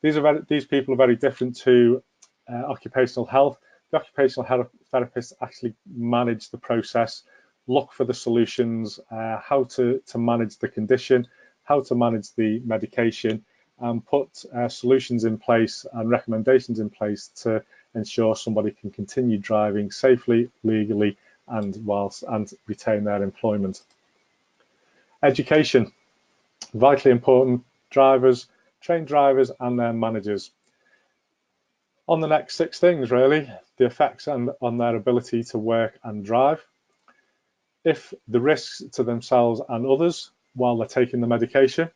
These people are very different to occupational health. The occupational health therapists actually manage the process, look for the solutions, how to manage the condition, how to manage the medication, and put solutions in place and recommendations in place to ensure somebody can continue driving safely, legally, and retain their employment. Education, vitally important. Drivers, train drivers and their managers. On the next 6 things, really, the effects on their ability to work and drive. If the risks to themselves and others while they're taking the medication.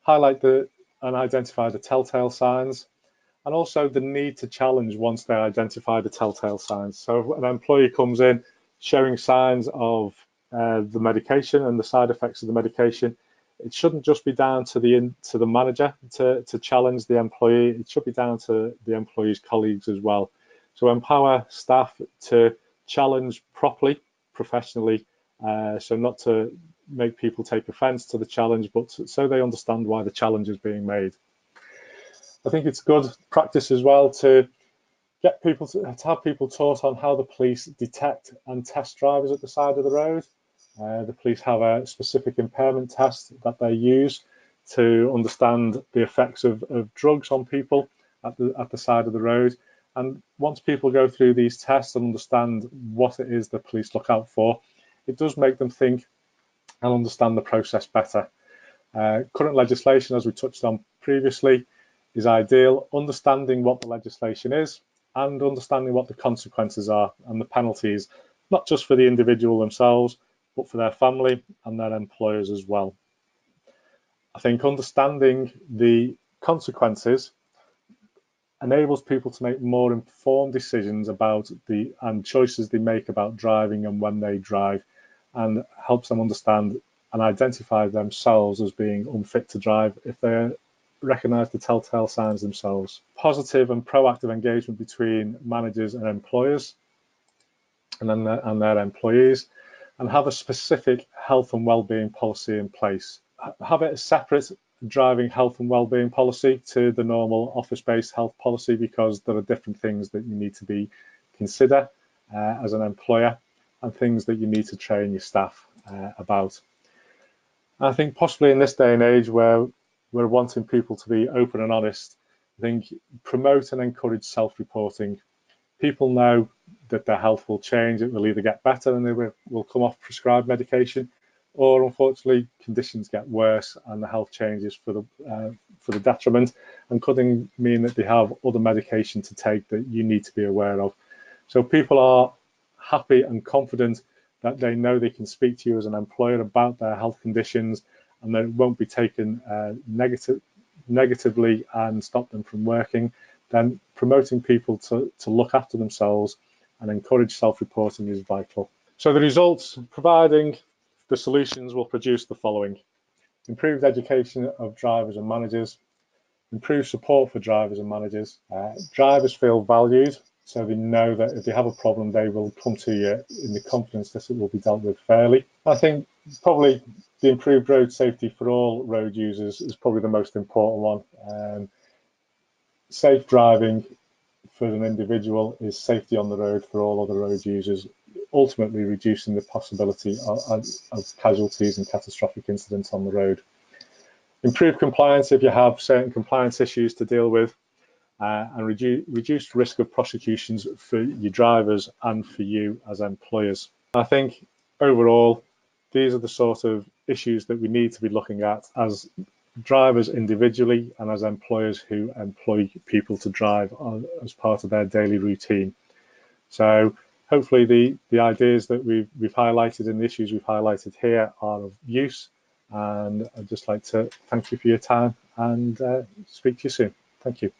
Highlight and identify the telltale signs, and also the need to challenge once they identify the telltale signs. So if an employee comes in showing signs of the medication and the side effects of the medication, it shouldn't just be down to the manager to challenge the employee. It should be down to the employee's colleagues as well. So empower staff to challenge properly, professionally, so not to make people take offence to the challenge, but so they understand why the challenge is being made. I think it's good practice as well to get people to have people taught on how the police detect and test drivers at the side of the road. The police have a specific impairment test that they use to understand the effects of drugs on people at the side of the road. And once people go through these tests and understand what it is the police look out for, it does make them think and understand the process better. Current legislation, as we touched on previously, is ideal. Understanding what the legislation is and understanding what the consequences are and the penalties, not just for the individual themselves, but for their family and their employers as well. I think understanding the consequences enables people to make more informed decisions about and choices they make about driving and when they drive, and helps them understand and identify themselves as being unfit to drive if they recognise the telltale signs themselves. Positive and proactive engagement between managers and employers and their employees, and have a specific health and wellbeing policy in place. Have it a separate driving health and wellbeing policy to the normal office-based health policy, because there are different things that you need to consider as an employer, and things that you need to train your staff about. I think possibly in this day and age where we're wanting people to be open and honest, I think promote and encourage self-reporting. People know that their health will change. It will either get better and they will come off prescribed medication, or unfortunately conditions get worse and the health changes for the detriment, and could mean that they have other medication to take that you need to be aware of. So people are happy and confident that they know they can speak to you as an employer about their health conditions, and that it won't be taken negatively and stop them from working. Then promoting people to look after themselves and encourage self-reporting is vital. So the results, providing the solutions, will produce the following: improved education of drivers and managers, improved support for drivers and managers. Drivers feel valued, so they know that if they have a problem, they will come to you in the confidence that it will be dealt with fairly. I think probably the improved road safety for all road users is probably the most important one. Safe driving for an individual is safety on the road for all other road users, ultimately reducing the possibility of casualties and catastrophic incidents on the road. Improve compliance if you have certain compliance issues to deal with, and reduce risk of prosecutions for your drivers and for you as employers. I think overall, these are the sort of issues that we need to be looking at as drivers individually and as employers who employ people to drive as part of their daily routine. So hopefully the ideas that we've highlighted and the issues we've highlighted here are of use, and I'd just like to thank you for your time and speak to you soon. Thank you.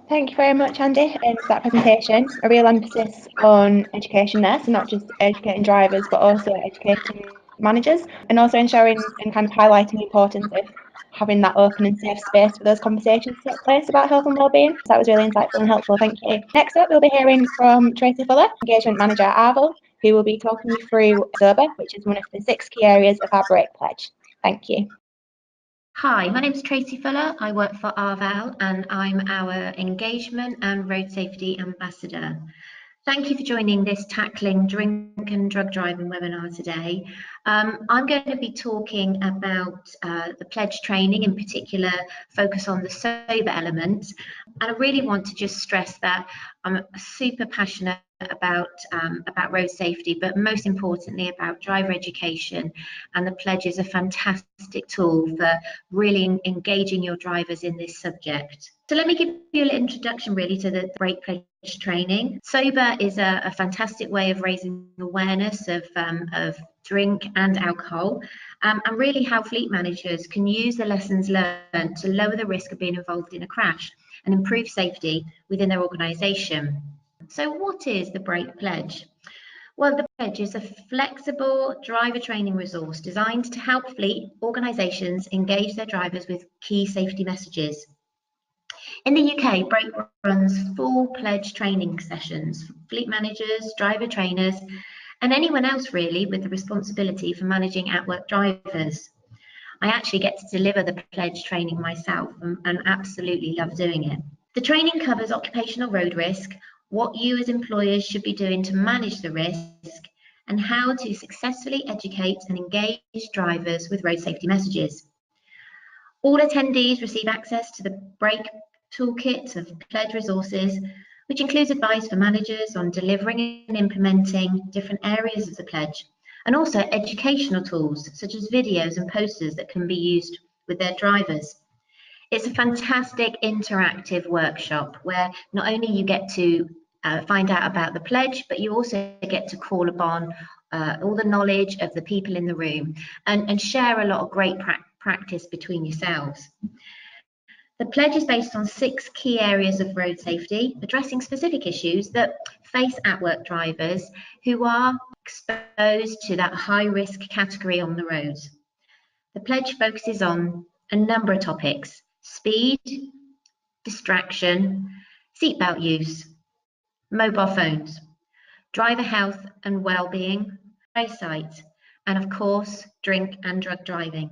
Thank you very much, Andy, for that presentation. A real emphasis on education there, so not just educating drivers, but also educating managers, and also ensuring and kind of highlighting the importance of having that open and safe space for those conversations to take place about health and wellbeing. So that was really insightful and helpful. Thank you. Next up, we'll be hearing from Tracy Fuller, Engagement Manager at Arval, who will be talking you through SOBER, which is one of the 6 key areas of our break pledge. Thank you. Hi, my name is Tracy Fuller. I work for Arval and I'm our Engagement and Road Safety Ambassador. Thank you for joining this Tackling Drink and Drug Driving webinar today. I'm going to be talking about the pledge training, in particular focus on the SOBER element. And I really want to just stress that I'm super passionate about road safety, but most importantly about driver education, and the pledge is a fantastic tool for really engaging your drivers in this subject. So let me give you a little introduction really to the break pledge training. SOBER is a fantastic way of raising awareness of drink and alcohol, and really how fleet managers can use the lessons learned to lower the risk of being involved in a crash and improve safety within their organisation. So what is the Break Pledge? Well, the Pledge is a flexible driver training resource designed to help fleet organisations engage their drivers with key safety messages. In the UK, Break runs full pledge training sessions for fleet managers, driver trainers, and anyone else really with the responsibility for managing at-work drivers. I actually get to deliver the pledge training myself and absolutely love doing it. The training covers occupational road risk, what you as employers should be doing to manage the risk, and how to successfully educate and engage drivers with road safety messages. All attendees receive access to the Break toolkit of pledge resources, which includes advice for managers on delivering and implementing different areas of the pledge, and also educational tools such as videos and posters that can be used with their drivers. It's a fantastic interactive workshop where not only you get to find out about the pledge, but you also get to call upon all the knowledge of the people in the room and share a lot of great practice between yourselves. The pledge is based on 6 key areas of road safety, addressing specific issues that face at-work drivers who are exposed to that high-risk category on the roads. The pledge focuses on a number of topics: speed, distraction, seatbelt use, mobile phones, driver health and well-being, eyesight, and of course, drink and drug driving.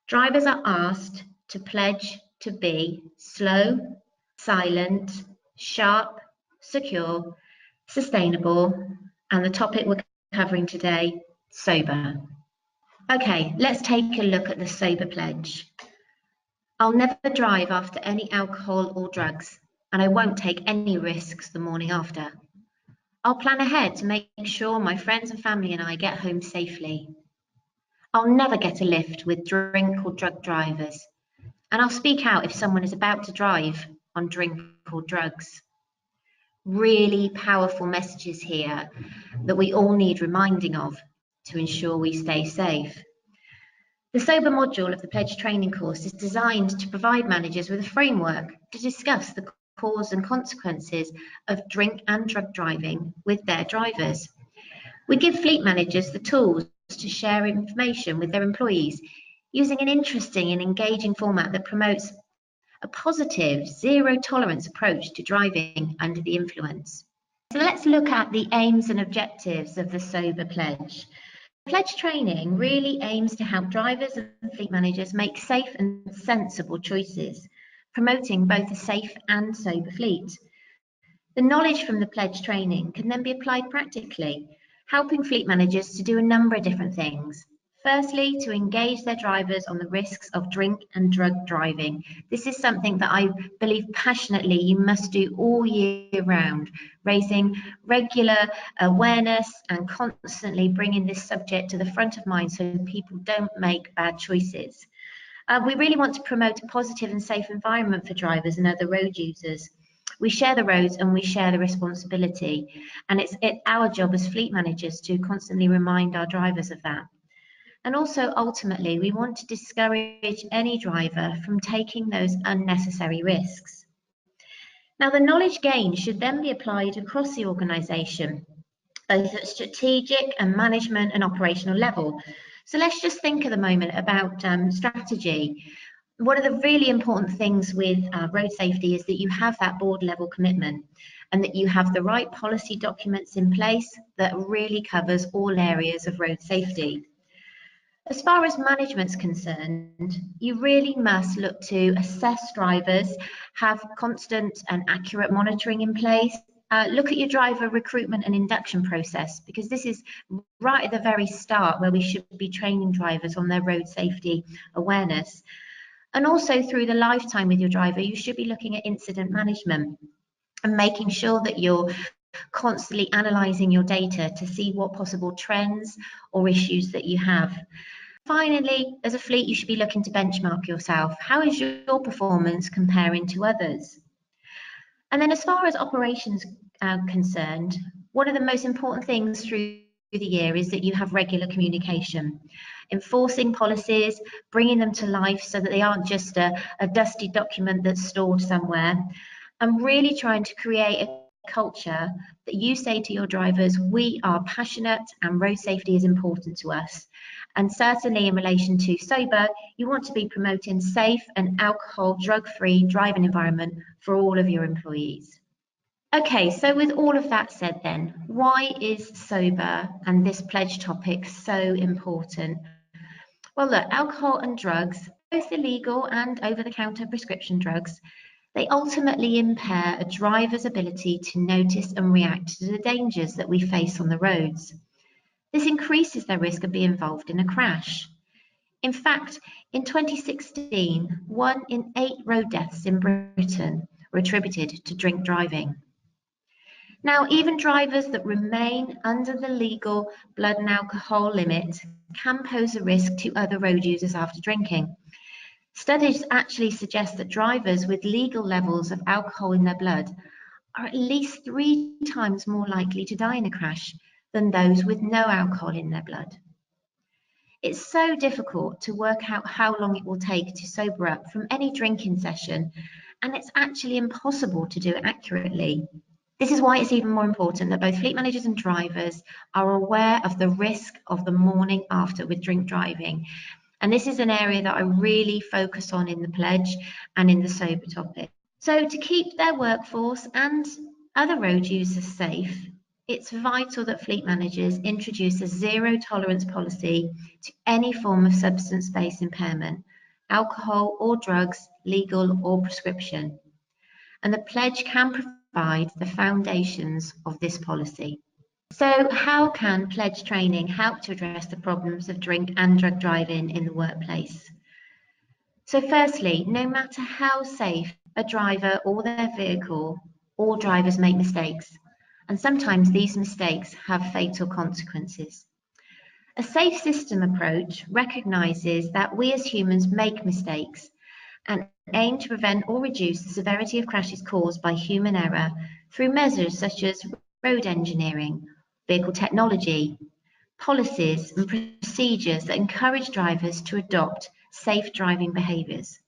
Drivers are asked to pledge to be slow, silent, sharp, secure, sustainable, and the topic we're covering today, sober. Okay, let's take a look at the sober pledge. I'll never drive after any alcohol or drugs, and I won't take any risks the morning after. I'll plan ahead to make sure my friends and family and I get home safely. I'll never get a lift with drink or drug drivers, and I'll speak out if someone is about to drive on drink or drugs. Really powerful messages here that we all need reminding of to ensure we stay safe. The Sober module of the Pledge training course is designed to provide managers with a framework to discuss the cause and consequences of drink and drug driving with their drivers. We give fleet managers the tools to share information with their employees using an interesting and engaging format that promotes a positive, zero tolerance approach to driving under the influence. So let's look at the aims and objectives of the Sober Pledge. Pledge training really aims to help drivers and fleet managers make safe and sensible choices, promoting both a safe and sober fleet. The knowledge from the pledge training can then be applied practically, helping fleet managers to do a number of different things. Firstly, to engage their drivers on the risks of drink and drug driving. This is something that I believe passionately you must do all year round, raising regular awareness and constantly bringing this subject to the front of mind so people don't make bad choices. We really want to promote a positive and safe environment for drivers and other road users. We share the roads and we share the responsibility, and it's our job as fleet managers to constantly remind our drivers of that. And also, ultimately, we want to discourage any driver from taking those unnecessary risks. Now, the knowledge gained should then be applied across the organisation, both at strategic and management and operational level. So let's just think at the moment about strategy. One of the really important things with road safety is that you have that board level commitment and that you have the right policy documents in place that really covers all areas of road safety. As far as management's concerned, you really must look to assess drivers, have constant and accurate monitoring in place. Look at your driver recruitment and induction process, because this is right at the very start where we should be training drivers on their road safety awareness. And also through the lifetime with your driver, you should be looking at incident management and making sure that you're constantly analysing your data to see what possible trends or issues that you have. Finally, as a fleet, you should be looking to benchmark yourself. How is your performance comparing to others? And then as far as operations are concerned, one of the most important things through the year is that you have regular communication, enforcing policies, bringing them to life so that they aren't just a dusty document that's stored somewhere, and really trying to create a culture that you say to your drivers, we are passionate and road safety is important to us. And certainly in relation to sober, you want to be promoting safe and alcohol drug-free driving environment for all of your employees. Okay, so with all of that said then, why is sober and this pledge topic so important? Well, look, alcohol and drugs, both illegal and over-the-counter prescription drugs, they ultimately impair a driver's ability to notice and react to the dangers that we face on the roads. This increases their risk of being involved in a crash. In fact, in 2016, 1 in 8 road deaths in Britain were attributed to drink driving. Now, even drivers that remain under the legal blood and alcohol limit can pose a risk to other road users after drinking. Studies actually suggest that drivers with legal levels of alcohol in their blood are at least 3 times more likely to die in a crash than those with no alcohol in their blood. It's so difficult to work out how long it will take to sober up from any drinking session, and it's actually impossible to do it accurately. This is why it's even more important that both fleet managers and drivers are aware of the risk of the morning after with drink driving. And this is an area that I really focus on in the pledge and in the sober topic. So to keep their workforce and other road users safe, it's vital that fleet managers introduce a zero tolerance policy to any form of substance-based impairment, alcohol or drugs, legal or prescription. And the pledge can provide the foundations of this policy. So how can pledge training help to address the problems of drink and drug driving in the workplace? So firstly, no matter how safe a driver or their vehicle, all drivers make mistakes, and sometimes these mistakes have fatal consequences. A safe system approach recognises that we as humans make mistakes and aim to prevent or reduce the severity of crashes caused by human error through measures such as road engineering, vehicle technology, policies and procedures that encourage drivers to adopt safe driving behaviours.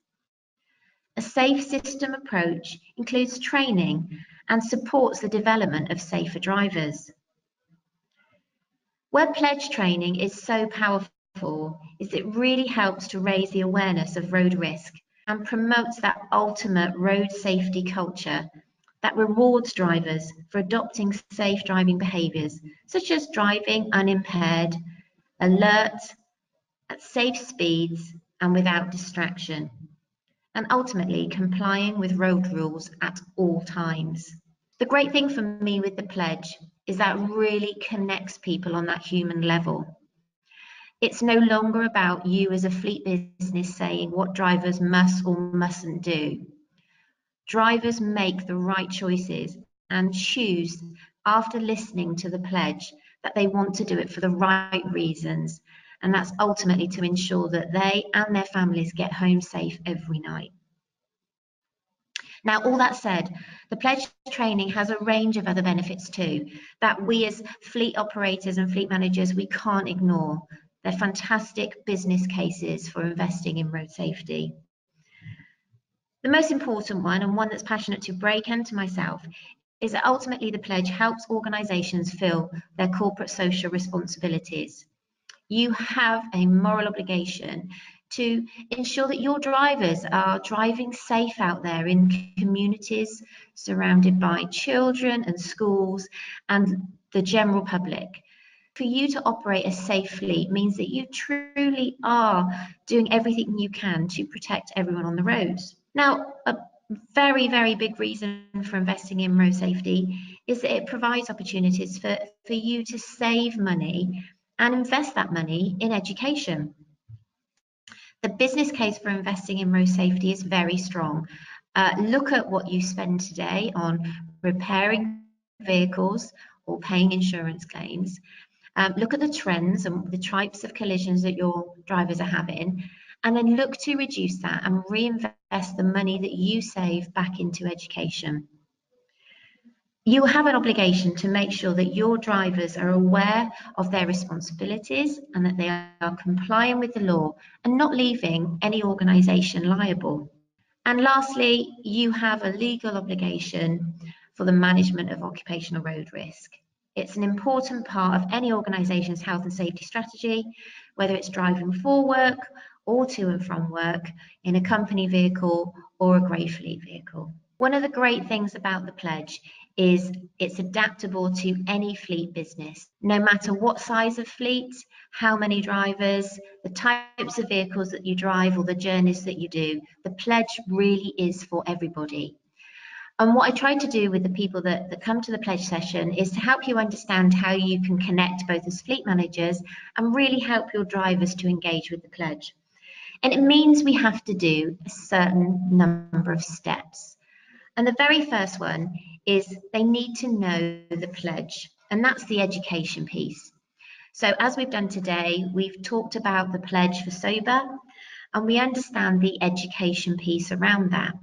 A safe system approach includes training and supports the development of safer drivers. Where pledge training is so powerful is it really helps to raise the awareness of road risk and promotes that ultimate road safety culture that rewards drivers for adopting safe driving behaviours, such as driving unimpaired, alert, at safe speeds and without distraction, and ultimately complying with road rules at all times. The great thing for me with the pledge is that it really connects people on that human level. It's no longer about you as a fleet business saying what drivers must or mustn't do. Drivers make the right choices and choose, after listening to the pledge, that they want to do it for the right reasons, and that's ultimately to ensure that they and their families get home safe every night. Now, all that said, the pledge training has a range of other benefits too, that we as fleet operators and fleet managers, we can't ignore. They're fantastic business cases for investing in road safety. The most important one, and one that's passionate to Break and to myself, is that ultimately the pledge helps organisations fill their corporate social responsibilities. You have a moral obligation to ensure that your drivers are driving safe out there in communities surrounded by children and schools and the general public. For you to operate a safe fleet means that you truly are doing everything you can to protect everyone on the roads. Now, a very, very big reason for investing in road safety is that it provides opportunities for you to save money and invest that money in education. The business case for investing in road safety is very strong. Look at what you spend today on repairing vehicles or paying insurance claims. Look at the trends and the types of collisions that your drivers are having, and then look to reduce that and reinvest the money that you save back into education. You have an obligation to make sure that your drivers are aware of their responsibilities and that they are complying with the law and not leaving any organisation liable. And lastly, you have a legal obligation for the management of occupational road risk. It's an important part of any organisation's health and safety strategy, whether it's driving for work or to and from work in a company vehicle or a grey fleet vehicle. One of the great things about the pledge is it's adaptable to any fleet business, no matter what size of fleet, how many drivers, the types of vehicles that you drive or the journeys that you do. The pledge really is for everybody. And what I try to do with the people that come to the pledge session is to help you understand how you can connect both as fleet managers and really help your drivers to engage with the pledge. And it means we have to do a certain number of steps. And the very first one is they need to know the pledge, and that's the education piece. So as we've done today, we've talked about the pledge for sober, and we understand the education piece around that.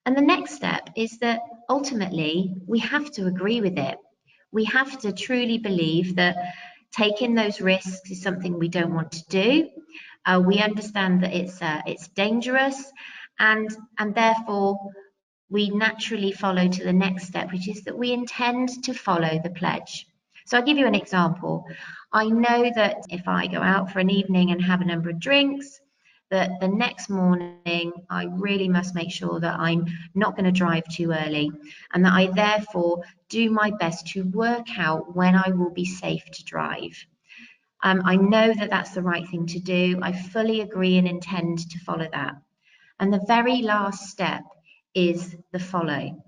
And the next step is that ultimately we have to agree with it. We have to truly believe that taking those risks is something we don't want to do. We understand that it's dangerous, and therefore we naturally follow to the next step, which is that we intend to follow the pledge. So I'll give you an example. I know that if I go out for an evening and have a number of drinks, that the next morning I really must make sure that I'm not going to drive too early, and that I therefore do my best to work out when I will be safe to drive. I know that that's the right thing to do. I fully agree and intend to follow that. And the very last step is the follow.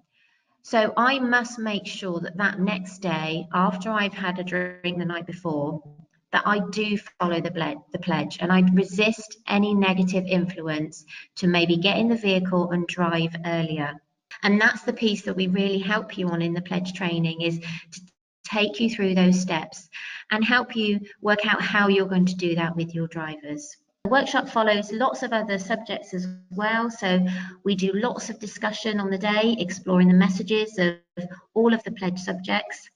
So I must make sure that that next day, after I've had a drink the night before, that I do follow the pledge, and I resist any negative influence to maybe get in the vehicle and drive earlier. And that's the piece that we really help you on in the pledge training, is to take you through those steps and help you work out how you're going to do that with your drivers. The workshop follows lots of other subjects as well, so we do lots of discussion on the day, exploring the messages of all of the pledge subjects.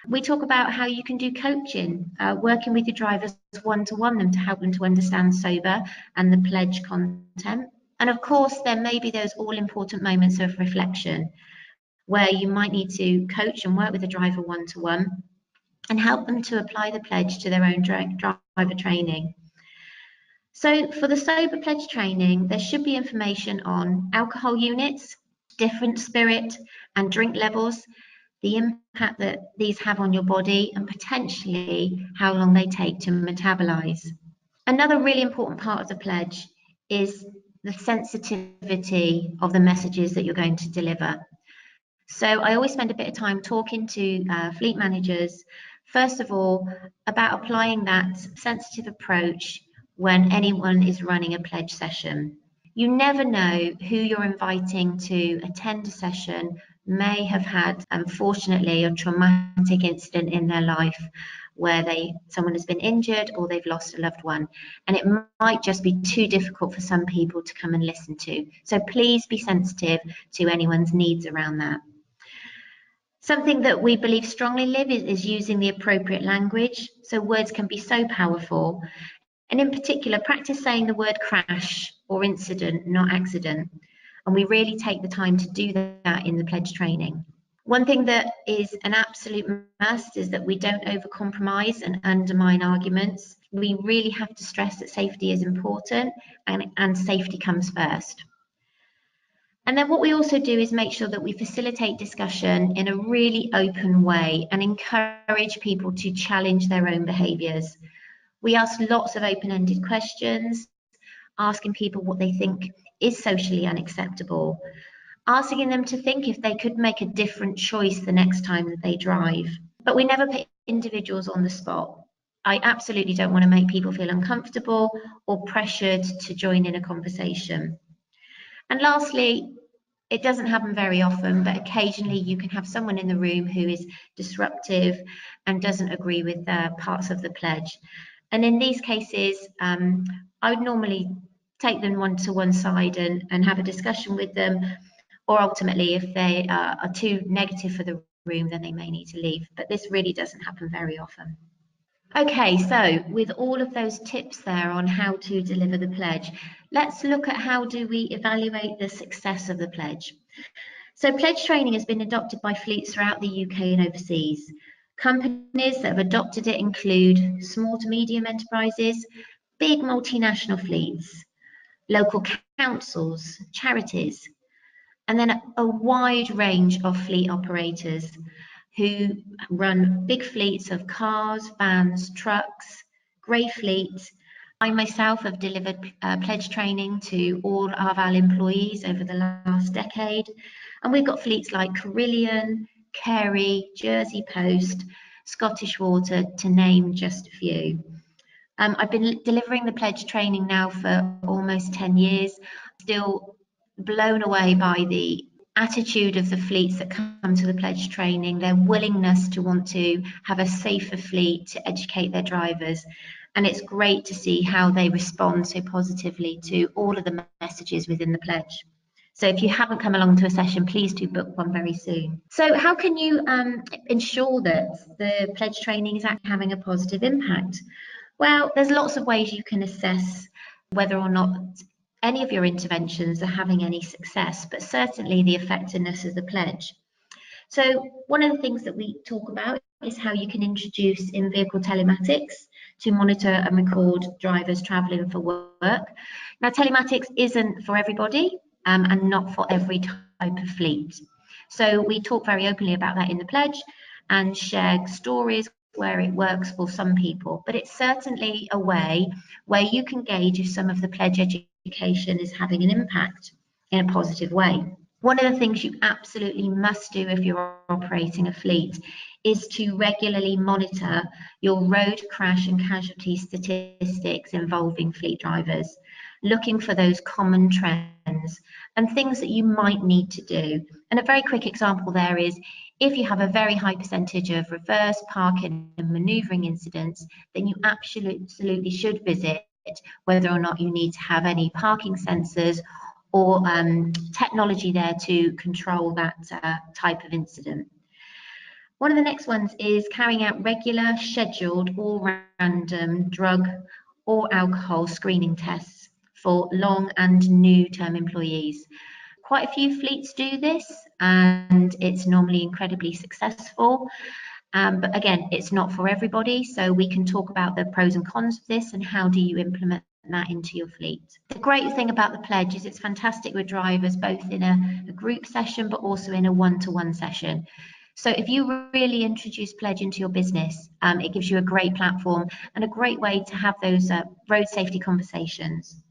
We talk about how you can do coaching, working with your drivers one-to-one them to help them to understand sober and the pledge content. And of course, there may be those all-important moments of reflection where you might need to coach and work with a driver one-to-one and help them to apply the pledge to their own driver training. So for the sober pledge training, there should be information on alcohol units, different spirit and drink levels, the impact that these have on your body, and potentially how long they take to metabolize. Another really important part of the pledge is the sensitivity of the messages that you're going to deliver. So I always spend a bit of time talking to fleet managers, first of all, about applying that sensitive approach when anyone is running a pledge session. You never know who you're inviting to attend a session may have had, unfortunately, a traumatic incident in their life where someone has been injured or they've lost a loved one, and it might just be too difficult for some people to come and listen to. So please be sensitive to anyone's needs around that. Something that we believe strongly live is using the appropriate language. So words can be so powerful. And in particular, practice saying the word crash or incident, not accident. And we really take the time to do that in the pledge training. One thing that is an absolute must is that we don't overcompromise and undermine arguments. We really have to stress that safety is important, and safety comes first. And then what we also do is make sure that we facilitate discussion in a really open way and encourage people to challenge their own behaviours. We ask lots of open-ended questions, asking people what they think is socially unacceptable, asking them to think if they could make a different choice the next time that they drive. But we never put individuals on the spot. I absolutely don't want to make people feel uncomfortable or pressured to join in a conversation. And lastly, it doesn't happen very often, but occasionally you can have someone in the room who is disruptive and doesn't agree with parts of the pledge. And in these cases, I would normally take them to one side and have a discussion with them, or ultimately, if they are too negative for the room, then they may need to leave. But this really doesn't happen very often. Okay, so with all of those tips there on how to deliver the pledge, let's look at how do we evaluate the success of the pledge. So pledge training has been adopted by fleets throughout the UK and overseas. Companies that have adopted it include small to medium enterprises, big multinational fleets, local councils, charities, and then a wide range of fleet operators who run big fleets of cars, vans, trucks, grey fleets. I myself have delivered pledge training to all Arval employees over the last decade, and we've got fleets like Carillion, Kerry, Jersey Post, Scottish Water, to name just a few. I've been delivering the pledge training now for almost 10 years, still blown away by the attitude of the fleets that come to the pledge training, their willingness to want to have a safer fleet, to educate their drivers. And it's great to see how they respond so positively to all of the messages within the pledge. So if you haven't come along to a session, please do book one very soon. So how can you ensure that the pledge training is actually having a positive impact? Well, there's lots of ways you can assess whether or not any of your interventions are having any success, but certainly the effectiveness of the pledge. So one of the things that we talk about is how you can introduce in-vehicle telematics to monitor and record drivers travelling for work. Now, telematics isn't for everybody and not for every type of fleet. So we talk very openly about that in the pledge and share stories where it works for some people, but it's certainly a way where you can gauge if some of the pledge education is having an impact in a positive way. One of the things you absolutely must do if you're operating a fleet is to regularly monitor your road crash and casualty statistics involving fleet drivers, looking for those common trends and things that you might need to do. And a very quick example there is if you have a very high percentage of reverse parking and manoeuvring incidents, then you absolutely should visit whether or not you need to have any parking sensors or technology there to control that type of incident. One of the next ones is carrying out regular, scheduled or random drug or alcohol screening tests for long and new term employees. Quite a few fleets do this and it's normally incredibly successful. But again, it's not for everybody, so we can talk about the pros and cons of this and how do you implement that into your fleet. The great thing about the pledge is it's fantastic with drivers, both in a group session, but also in a one-to-one session. So if you really introduce pledge into your business, it gives you a great platform and a great way to have those road safety conversations.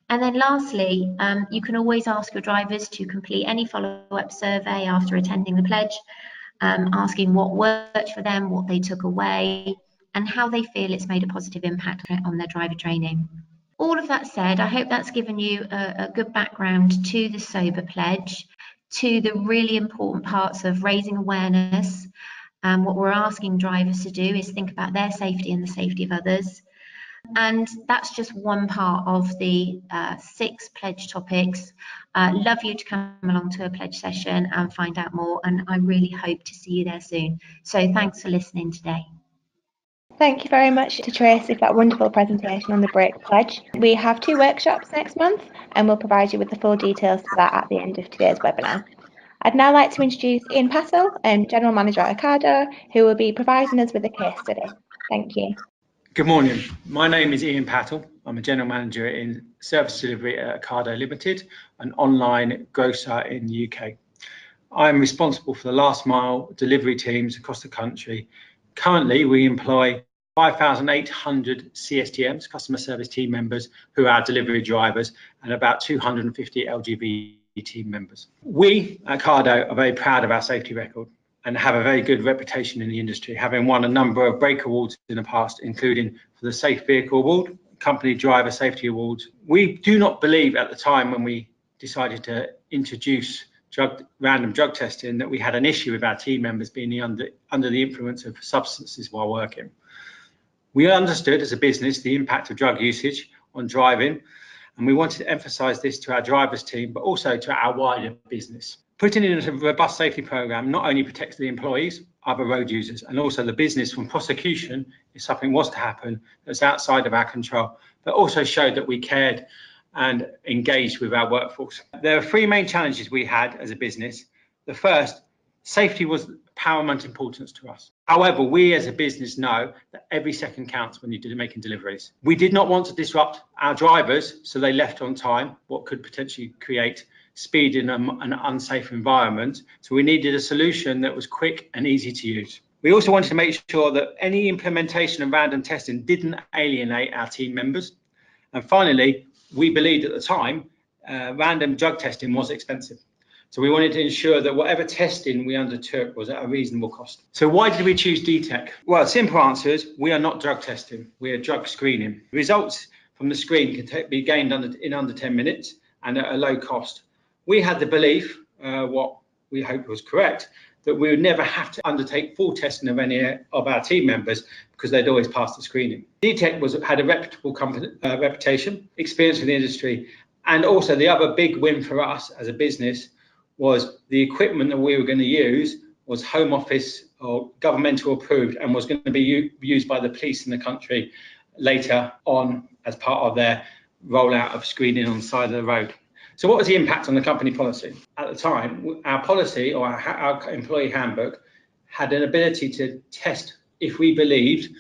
And then lastly, you can always ask your drivers to complete any follow-up survey after attending the pledge, asking what worked for them, what they took away, and how they feel it's made a positive impact on their driver training. All of that said, I hope that's given you a good background to the Sober Pledge, to the really important parts of raising awareness. What we're asking drivers to do is think about their safety and the safety of others. And that's just one part of the 6 pledge topics. Love you to come along to a pledge session and find out more, and I really hope to see you there soon. So thanks for listening today. Thank you very much to Tracy for that wonderful presentation on the Break Pledge. We have 2 workshops next month and we'll provide you with the full details for that at the end of today's webinar. I'd now like to introduce Ian Patel, General Manager at Ocado, who will be providing us with a case study. Thank you. Good morning. My name is Ian Patel. I'm a General Manager in Service Delivery at Ocado Limited, an online grocer in the UK. I'm responsible for the last mile delivery teams across the country. Currently, we employ 5,800 CSTMs, customer service team members, who are delivery drivers, and about 250 LGV team members. We at Ocado are very proud of our safety record and have a very good reputation in the industry, having won a number of break awards in the past, including for the Safe Vehicle Award, Company Driver Safety Awards. We do not believe at the time when we decided to introduce random drug testing that we had an issue with our team members being under the influence of substances while working. We understood as a business the impact of drug usage on driving, and we wanted to emphasise this to our drivers team, but also to our wider business. Putting in a robust safety programme not only protects the employees, other road users, and also the business from prosecution if something was to happen that's outside of our control, but also showed that we cared and engaged with our workforce. There are 3 main challenges we had as a business. The first, safety was paramount importance to us. However, we as a business know that every second counts when you're making deliveries. We did not want to disrupt our drivers, so they left on time, what could potentially create speed in an unsafe environment. So we needed a solution that was quick and easy to use. We also wanted to make sure that any implementation of random testing didn't alienate our team members. And finally, we believed at the time random drug testing was expensive. So we wanted to ensure that whatever testing we undertook was at a reasonable cost. So why did we choose DTEC? Well, simple answer is we are not drug testing, we are drug screening. Results from the screen can be gained in under 10 minutes and at a low cost. We had the belief, what we hoped was correct, that we would never have to undertake full testing of any of our team members because they'd always passed the screening. DTEC had a reputable reputation, experience in the industry, and also the other big win for us as a business was the equipment that we were going to use was Home Office or governmental approved and was going to be used by the police in the country later on as part of their rollout of screening on the side of the road. So what was the impact on the company policy? At the time, our policy or our employee handbook had an ability to test if we believed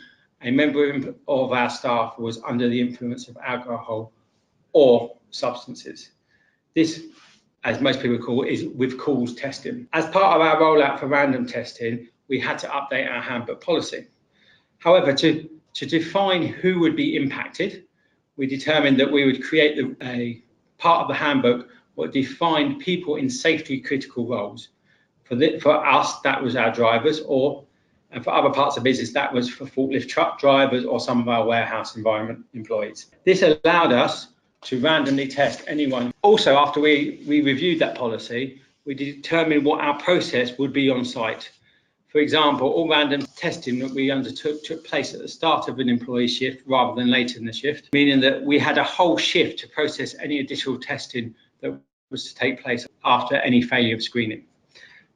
a member of our staff was under the influence of alcohol or substances. This, as most people call it, is with cause testing. As part of our rollout for random testing, we had to update our handbook policy. However, to define who would be impacted, we determined that we would create a part of the handbook that defined people in safety critical roles. For us, that was our drivers, and for other parts of business, that was for forklift truck drivers or some of our warehouse environment employees. This allowed us to randomly test anyone. Also, after we reviewed that policy, we determined what our process would be on site. For example, all random testing that we undertook took place at the start of an employee shift rather than later in the shift, meaning that we had a whole shift to process any additional testing that was to take place after any failure of screening.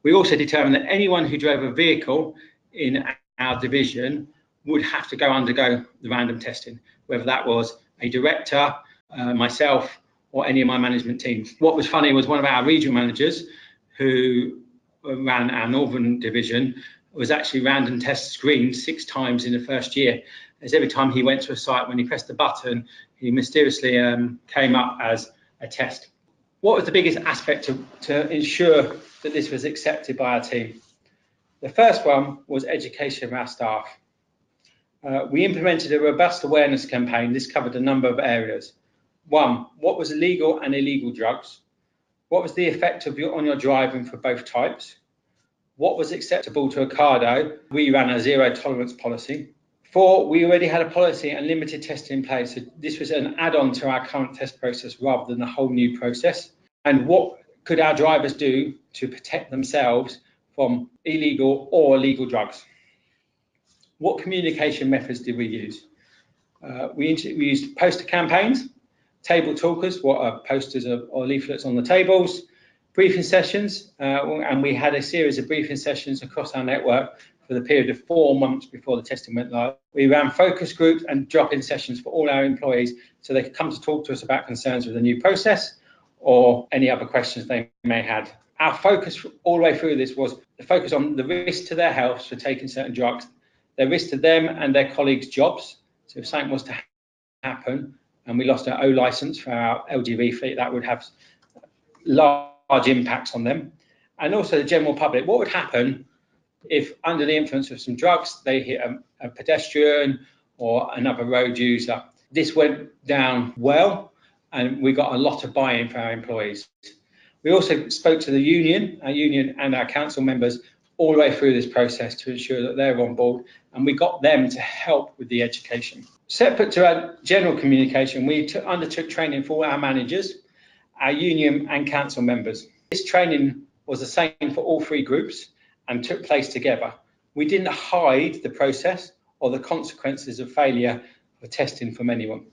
We also determined that anyone who drove a vehicle in our division would have to undergo the random testing, whether that was a director, myself, or any of my management teams. What was funny was one of our regional managers who ran our northern division was actually random test screened 6 times in the first year, as every time he went to a site, when he pressed the button, he mysteriously came up as a test. What was the biggest aspect to ensure that this was accepted by our team? The first one was education of our staff. We implemented a robust awareness campaign. This covered a number of areas. 1, what was illegal and illegal drugs? What was the effect on your driving for both types? What was acceptable to Ocado? We ran a zero tolerance policy. 4, we already had a policy and limited testing in place. So this was an add-on to our current test process rather than a whole new process. And what could our drivers do to protect themselves from illegal or legal drugs? What communication methods did we use? We used poster campaigns, table talkers, what are posters or leaflets on the tables, briefing sessions, and we had a series of briefing sessions across our network for the period of 4 months before the testing went live. We ran focus groups and drop-in sessions for all our employees so they could come to talk to us about concerns with the new process or any other questions they may have. Our focus all the way through this was the focus on the risk to their health for taking certain drugs, their risk to them and their colleagues' jobs. So if something was to happen and we lost our O license for our LGV fleet, that would have large impacts on them. And also the general public. What would happen if under the influence of some drugs, they hit a pedestrian or another road user? This went down well, and we got a lot of buy-in for our employees. We also spoke to our union and our council members all the way through this process to ensure that they're on board, and we got them to help with the education. Separate to our general communication, we undertook training for all our managers, our union and council members. This training was the same for all 3 groups and took place together. We didn't hide the process or the consequences of failure of testing from anyone.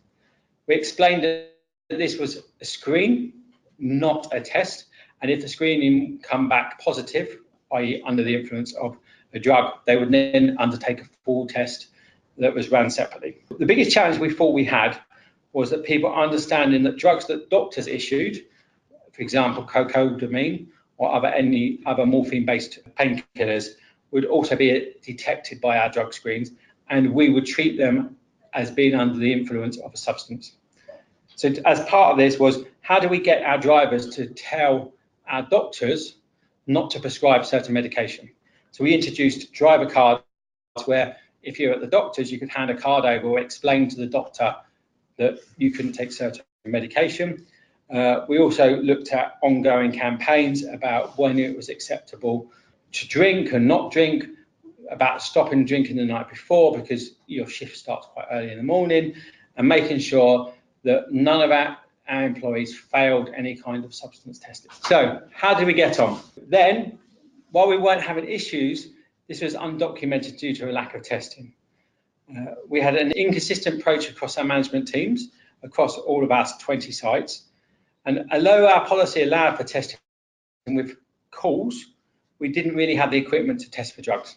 We explained that this was a screen, not a test, and if the screening come back positive, i.e. under the influence of a drug, they would then undertake a full test that was run separately. The biggest challenge we thought we had was that people understanding that drugs that doctors issued, for example, cocodamine or any other morphine-based painkillers, would also be detected by our drug screens, and we would treat them as being under the influence of a substance. So as part of this was, how do we get our drivers to tell our doctors not to prescribe certain medication? So we introduced driver cards where if you're at the doctor's, you could hand a card over or explain to the doctor that you couldn't take certain medication. We also looked at ongoing campaigns about when it was acceptable to drink and not drink, about stopping drinking the night before because your shift starts quite early in the morning, and making sure that none of our employees failed any kind of substance testing. So how did we get on? Then, while we weren't having issues, this was undocumented due to a lack of testing. We had an inconsistent approach across our management teams, across all of our 20 sites. And although our policy allowed for testing with calls, we didn't really have the equipment to test for drugs.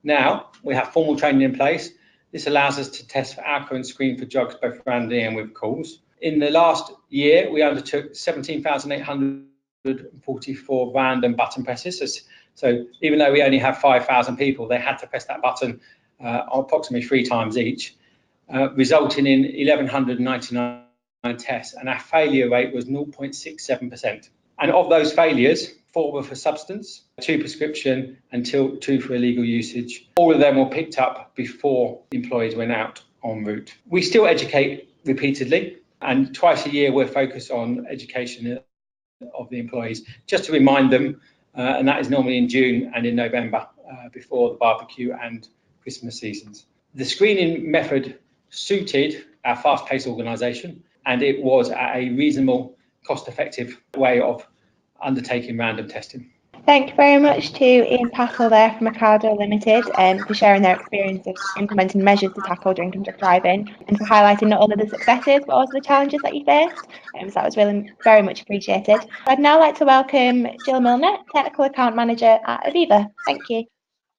Now, we have formal training in place. This allows us to test for alcohol and screen for drugs both randomly and with calls. In the last year, we undertook 17,844 random button presses. So even though we only have 5,000 people, they had to press that button approximately 3 times each, resulting in 1,199 tests, and our failure rate was 0.67%. And of those failures, 4 were for substance, 2 prescription, and 2 for illegal usage. All of them were picked up before employees went out en route. We still educate repeatedly, and twice a year we're focused on education of the employees, just to remind them, and that is normally in June and in November, before the barbecue and Christmas seasons. The screening method suited our fast-paced organisation, and it was a reasonable, cost-effective way of undertaking random testing. Thank you very much to Ian Pattle there from Ocado Limited for sharing their experience of implementing measures to tackle drink and drug driving, and for highlighting not only the successes but also the challenges that you faced. So that was really very much appreciated. I'd now like to welcome Jill Milner, Technical Account Manager at Aviva. Thank you.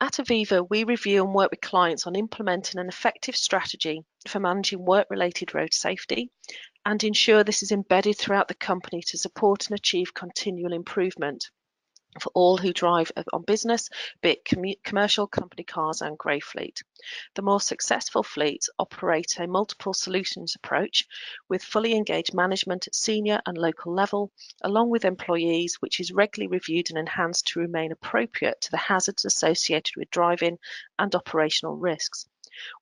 At Aviva, we review and work with clients on implementing an effective strategy for managing work-related road safety and ensure this is embedded throughout the company to support and achieve continual improvement for all who drive on business, be it commercial, company cars and grey fleet. The more successful fleets operate a multiple solutions approach with fully engaged management at senior and local level, along with employees, which is regularly reviewed and enhanced to remain appropriate to the hazards associated with driving and operational risks.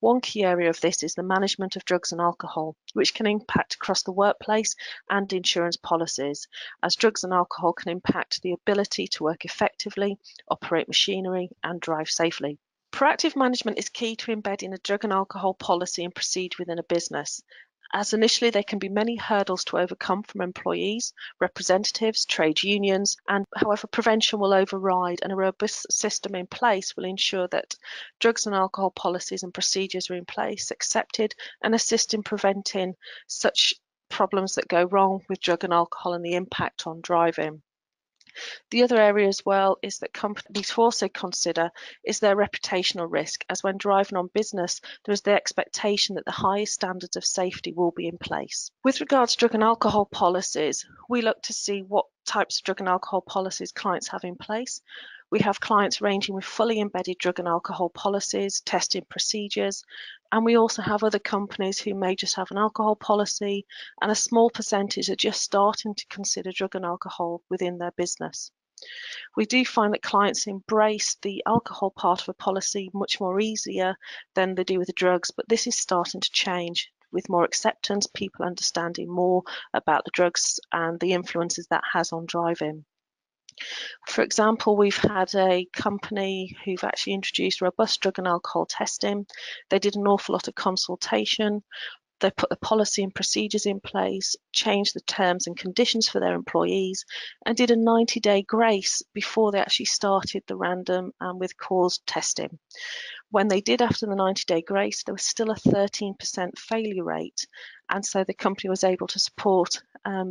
One key area of this is the management of drugs and alcohol, which can impact across the workplace and insurance policies, as drugs and alcohol can impact the ability to work effectively, operate machinery, and drive safely. Proactive management is key to embedding a drug and alcohol policy and procedure within a business, as initially there can be many hurdles to overcome from employees, representatives, trade unions, and however prevention will override, and a robust system in place will ensure that drugs and alcohol policies and procedures are in place, accepted, and assist in preventing such problems that go wrong with drug and alcohol and the impact on driving. The other area as well is that companies to also consider is their reputational risk, as when driving on business, there is the expectation that the highest standards of safety will be in place. With regards to drug and alcohol policies, we look to see what types of drug and alcohol policies clients have in place. We have clients ranging with fully embedded drug and alcohol policies, testing procedures, and we also have other companies who may just have an alcohol policy, and a small percentage are just starting to consider drug and alcohol within their business. We do find that clients embrace the alcohol part of a policy much more easier than they do with the drugs, but this is starting to change with more acceptance, people understanding more about the drugs and the influences that has on driving. For example, we've had a company who've actually introduced robust drug and alcohol testing. They did an awful lot of consultation. They put the policy and procedures in place, changed the terms and conditions for their employees, and did a 90-day grace before they actually started the random and with cause testing. When they did after the 90-day grace, there was still a 13% failure rate. And so the company was able to support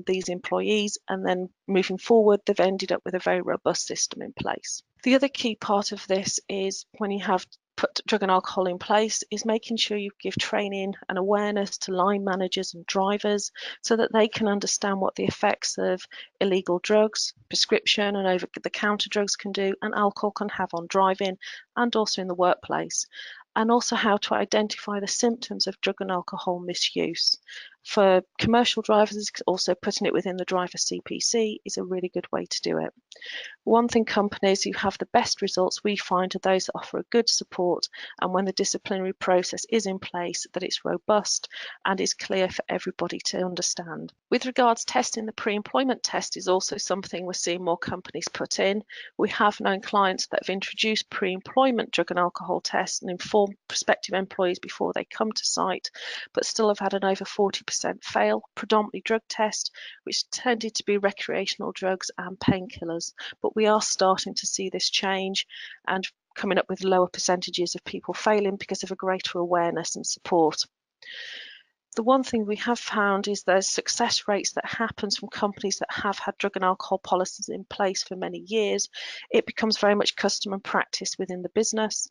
these employees, and then moving forward, they've ended up with a very robust system in place. The other key part of this is when you have put drug and alcohol in place is making sure you give training and awareness to line managers and drivers so that they can understand what the effects of illegal drugs, prescription and over-the-counter drugs can do, and alcohol can have on driving and also in the workplace, and also how to identify the symptoms of drug and alcohol misuse. For commercial drivers, also putting it within the driver CPC is a really good way to do it. One thing companies who have the best results we find are those that offer a good support, and when the disciplinary process is in place, that it's robust and is clear for everybody to understand. With regards to testing, the pre-employment test is also something we're seeing more companies put in. We have known clients that have introduced pre-employment drug and alcohol tests and informed prospective employees before they come to site, but still have had an over 40% fail, predominantly drug test, which tended to be recreational drugs and painkillers. But we are starting to see this change and coming up with lower percentages of people failing because of a greater awareness and support. The one thing we have found is there's success rates that happens from companies that have had drug and alcohol policies in place for many years. It becomes very much custom and practice within the business.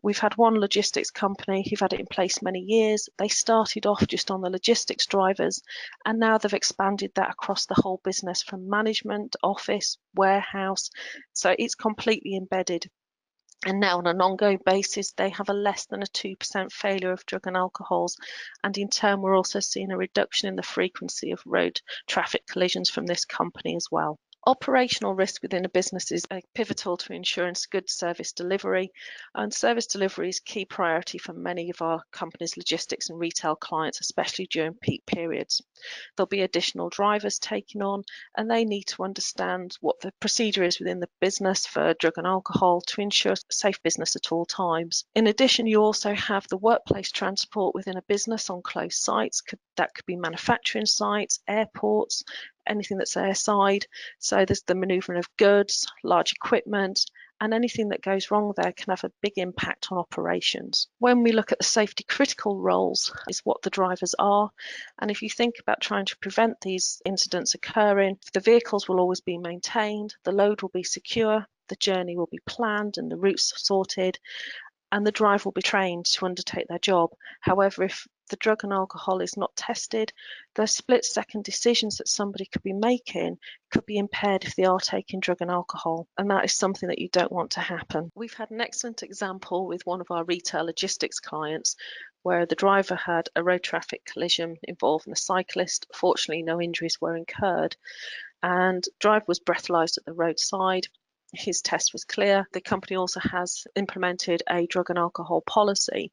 We've had one logistics company who've had it in place many years. They started off just on the logistics drivers, and now they've expanded that across the whole business from management, office, warehouse. So it's completely embedded. And now on an ongoing basis, they have a less than a 2% failure of drug and alcohols. And in turn, we're also seeing a reduction in the frequency of road traffic collisions from this company as well. Operational risk within a business is pivotal to ensuring good service delivery, and service delivery is key priority for many of our company's logistics and retail clients, especially during peak periods. There'll be additional drivers taken on, and they need to understand what the procedure is within the business for drug and alcohol to ensure safe business at all times. In addition, you also have the workplace transport within a business on closed sites. That could be manufacturing sites, airports, anything that's airside. So there's the manoeuvring of goods, large equipment, and anything that goes wrong there can have a big impact on operations. When we look at the safety critical roles, is what the drivers are. And if you think about trying to prevent these incidents occurring, the vehicles will always be maintained, the load will be secure, the journey will be planned and the routes sorted, and the driver will be trained to undertake their job. However, if the drug and alcohol is not tested, the split-second decisions that somebody could be making could be impaired if they are taking drug and alcohol, and that is something that you don't want to happen. We've had an excellent example with one of our retail logistics clients where the driver had a road traffic collision involving a cyclist. Fortunately, no injuries were incurred, and the driver was breathalyzed at the roadside. His test was clear. The company also has implemented a drug and alcohol policy.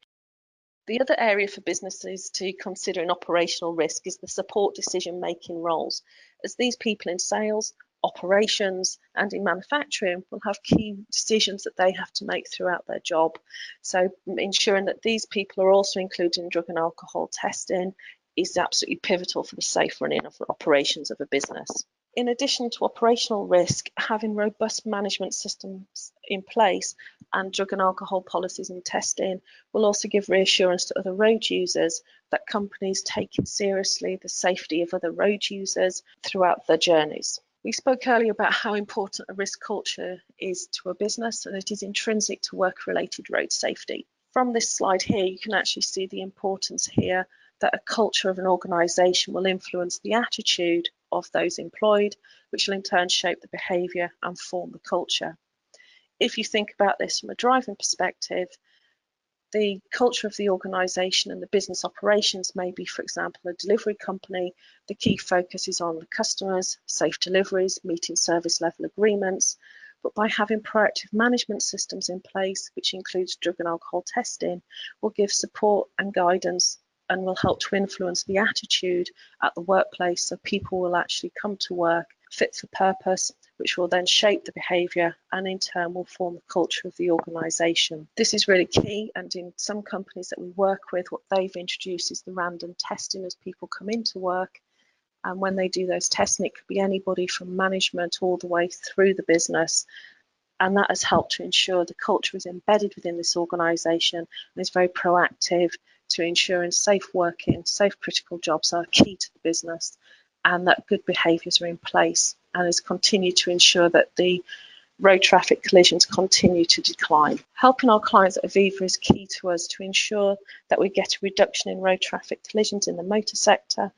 The other area for businesses to consider in operational risk is the support decision-making roles, as these people in sales, operations, and in manufacturing will have key decisions that they have to make throughout their job. So ensuring that these people are also included in drug and alcohol testing is absolutely pivotal for the safe running of the operations of a business. In addition to operational risk, having robust management systems in place and drug and alcohol policies and testing will also give reassurance to other road users that companies take seriously the safety of other road users throughout their journeys. We spoke earlier about how important a risk culture is to a business, and it is intrinsic to work-related road safety. From this slide here, you can actually see the importance here that a culture of an organisation will influence the attitude of those employed, which will in turn shape the behaviour and form the culture. If you think about this from a driving perspective, the culture of the organisation and the business operations may be, for example, a delivery company. The key focus is on the customers, safe deliveries, meeting service level agreements. But by having proactive management systems in place, which includes drug and alcohol testing, will give support and guidance and will help to influence the attitude at the workplace, so people will actually come to work fit for purpose, which will then shape the behaviour and in turn will form the culture of the organisation. This is really key, and in some companies that we work with, what they've introduced is the random testing as people come into work. And when they do those testing, it could be anybody from management all the way through the business. And that has helped to ensure the culture is embedded within this organisation and is very proactive to ensuring safe working, safe critical jobs are key to the business, and that good behaviours are in place, and has continued to ensure that the road traffic collisions continue to decline. Helping our clients at Aviva is key to us to ensure that we get a reduction in road traffic collisions in the motor sector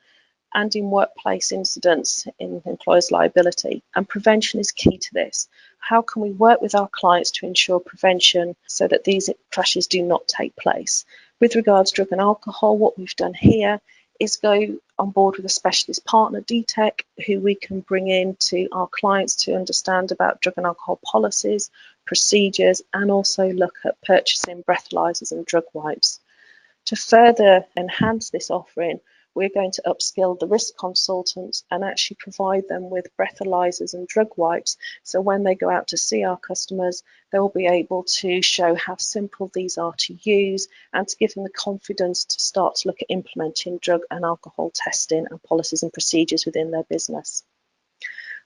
and in workplace incidents in employers' liability. And prevention is key to this. How can we work with our clients to ensure prevention so that these crashes do not take place? With regards to drug and alcohol, what we've done here is go on board with a specialist partner, DTEC, who we can bring in to our clients to understand about drug and alcohol policies, procedures, and also look at purchasing breathalyzers and drug wipes. To further enhance this offering, we're going to upskill the risk consultants and actually provide them with breathalyzers and drug wipes. So when they go out to see our customers, they'll be able to show how simple these are to use and to give them the confidence to start to look at implementing drug and alcohol testing and policies and procedures within their business.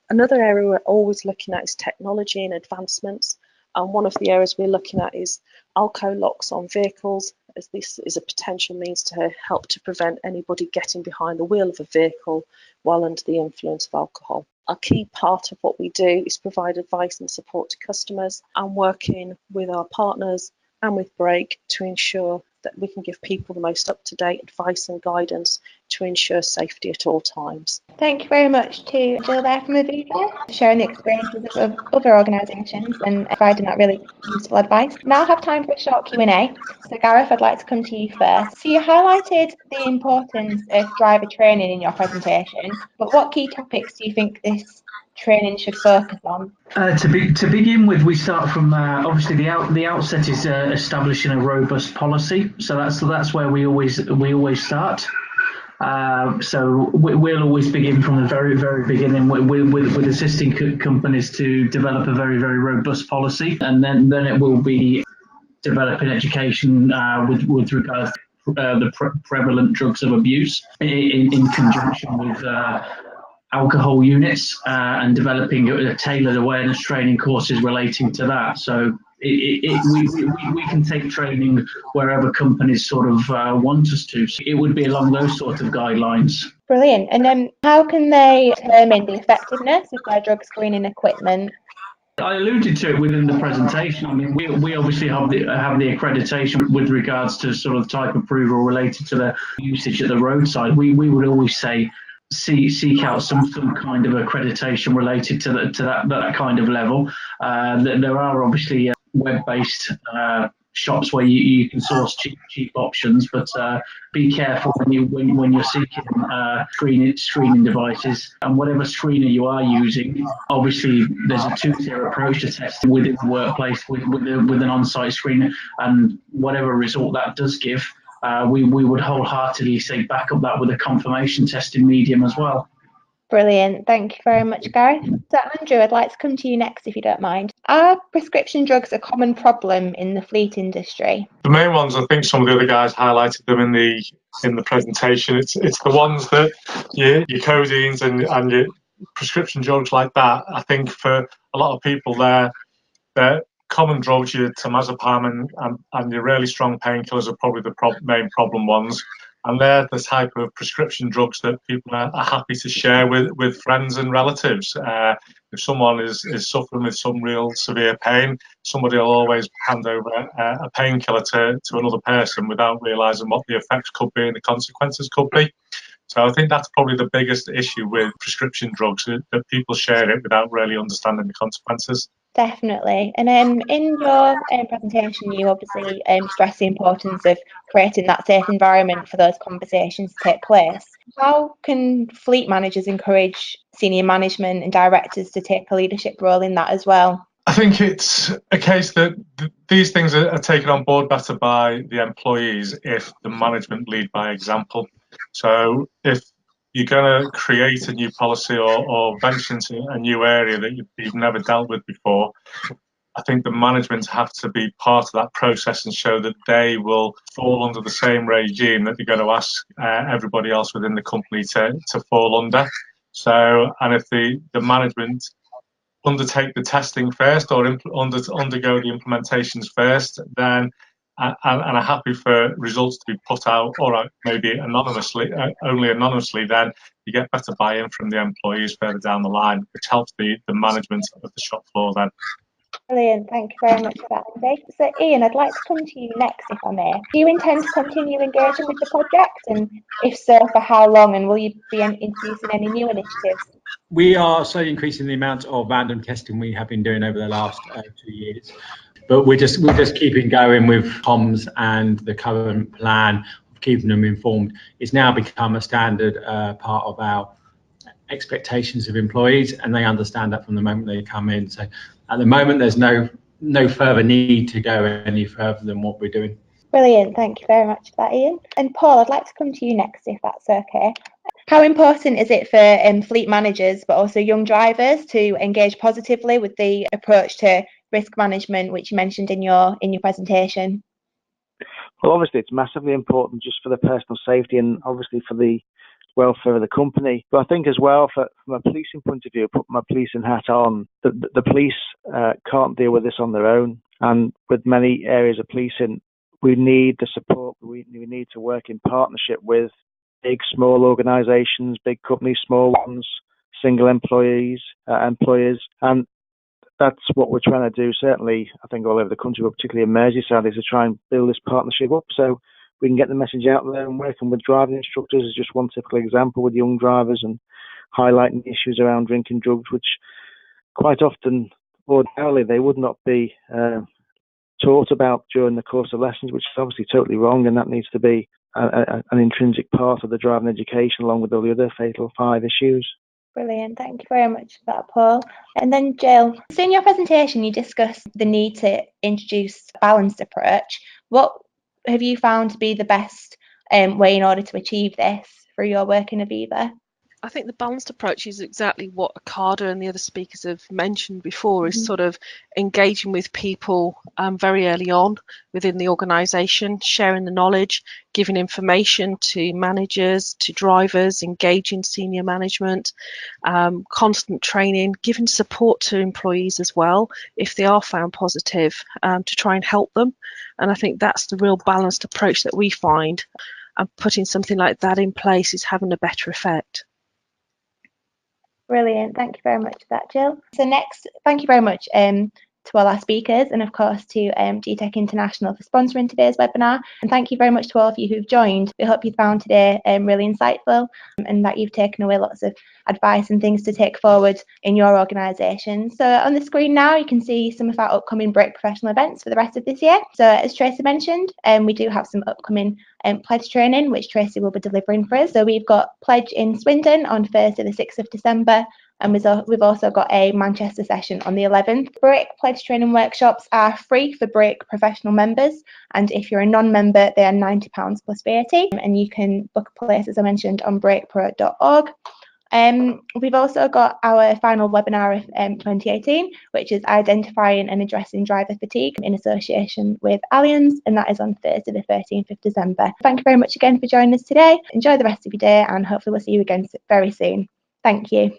Another area we're always looking at is technology and advancements. And one of the areas we're looking at is alco locks on vehicles, as this is a potential means to help to prevent anybody getting behind the wheel of a vehicle while under the influence of alcohol. A key part of what we do is provide advice and support to customers and working with our partners and with Brake to ensure that we can give people the most up-to-date advice and guidance to ensure safety at all times. Thank you very much to Jill there from Aviva for sharing the experiences of other organisations and providing that really useful advice. Now I have time for a short Q&A. So Gareth, I'd like to come to you first. So you highlighted the importance of driver training in your presentation, but what key topics do you think this training should focus on? To begin with, we start from obviously the outset is establishing a robust policy. So that's where we always start. So we'll always begin from the very beginning with assisting companies to develop a very robust policy, and then it will be developing education with regards to the prevalent drugs of abuse in conjunction with alcohol units and developing tailored awareness training courses relating to that. So we can take training wherever companies sort of want us to. So it would be along those sort of guidelines. Brilliant. And then how can they determine the effectiveness of their drug screening equipment? I alluded to it within the presentation. I mean, we obviously have the accreditation with regards to sort of type approval related to the usage at the roadside. We would always say seek out some kind of accreditation related to that kind of level. There are obviously web-based shops where you can source cheap options, but be careful when you're seeking screening devices, and whatever screener you are using. Obviously, there's a two-tier approach to testing within the workplace with an on-site screener, and whatever result that does give, we would wholeheartedly say back up that with a confirmation testing medium as well. Brilliant. Thank you very much, Gareth. So Andrew, I'd like to come to you next if you don't mind. Are prescription drugs a common problem in the fleet industry? The main ones, I think some of the other guys highlighted them in the presentation. It's the ones that your codeines and your prescription drugs like that. I think for a lot of people they're common drugs. Your temazepam and your really strong painkillers are probably the main problem ones. And they're the type of prescription drugs that people are happy to share with friends and relatives. If someone is suffering with some real severe pain, somebody will always hand over a painkiller to another person without realising what the effects could be and the consequences could be. So I think that's probably the biggest issue with prescription drugs, that people share it without really understanding the consequences. Definitely. And in your presentation, you obviously stress the importance of creating that safe environment for those conversations to take place. How can fleet managers encourage senior management and directors to take a leadership role in that as well? I think it's a case that these things are taken on board better by the employees if the management lead by example. So if you're going to create a new policy or venture into a new area that you've never dealt with before, I think the management have to be part of that process and show that they will fall under the same regime that they're going to ask everybody else within the company to fall under. So, and if the management undertake the testing first or undergo the implementations first, then and are happy for results to be put out, or maybe anonymously, only anonymously, then you get better buy-in from the employees further down the line, which helps the management of the shop floor then. Brilliant, thank you very much for that, Andy. So Ian, I'd like to come to you next, if I may. Do you intend to continue engaging with the project, and if so, for how long, and will you be introducing any new initiatives? We are slowly increasing the amount of random testing we have been doing over the last 2 years, but we're just keeping going with comms, and the current plan of keeping them informed is now become a standard part of our expectations of employees, and they understand that from the moment they come in. So at the moment, there's no further need to go any further than what we're doing. Brilliant, thank you very much for that, Ian. And Paul, I'd like to come to you next, if that's okay. How important is it for fleet managers, but also young drivers, to engage positively with the approach to risk management, which you mentioned in your presentation? Well, obviously, it's massively important just for the personal safety and obviously for the welfare of the company. But I think as well, from a policing point of view, put my policing hat on, the police can't deal with this on their own. And with many areas of policing, we need the support. We need to work in partnership with big, small organisations, big companies, small ones, single employers, and that's what we're trying to do. Certainly, I think all over the country, but particularly in Merseyside, is to try and build this partnership up. So we can get the message out there. And working with driving instructors is just one typical example with young drivers and highlighting issues around drinking drugs, which quite often, ordinarily, they would not be taught about during the course of lessons, which is obviously totally wrong, and that needs to be an intrinsic part of the driving education, along with all the other Fatal 5 issues. Brilliant, thank you very much for that, Paul. And then Jill, so in your presentation you discussed the need to introduce a balanced approach. What have you found to be the best way in order to achieve this through your work in Aviva? I think the balanced approach is exactly what Ocado and the other speakers have mentioned before, is sort of engaging with people very early on within the organisation, sharing the knowledge, giving information to managers, to drivers, engaging senior management, constant training, giving support to employees as well if they are found positive, to try and help them. And I think that's the real balanced approach that we find, and putting something like that in place is having a better effect. Brilliant, thank you very much for that, Jill. So next, thank you very much to all our speakers, and of course to DTEC International for sponsoring today's webinar. And thank you very much to all of you who've joined. We hope you found today really insightful, and that you've taken away lots of advice and things to take forward in your organisation. So on the screen now, you can see some of our upcoming BRIC professional events for the rest of this year. So as Tracy mentioned, we do have some upcoming pledge training, which Tracy will be delivering for us. So we've got pledge in Swindon on Thursday the 6th of December, and we've also got a Manchester session on the 11th. BRIC pledge training workshops are free for BRIC professional members, and if you're a non-member, they are £90 plus VAT, and you can book a place, as I mentioned, on bricpro.org. We've also got our final webinar of 2018, which is identifying and addressing driver fatigue in association with Allianz, and that is on Thursday the 13th of December. Thank you very much again for joining us today. Enjoy the rest of your day, and hopefully we'll see you again very soon. Thank you.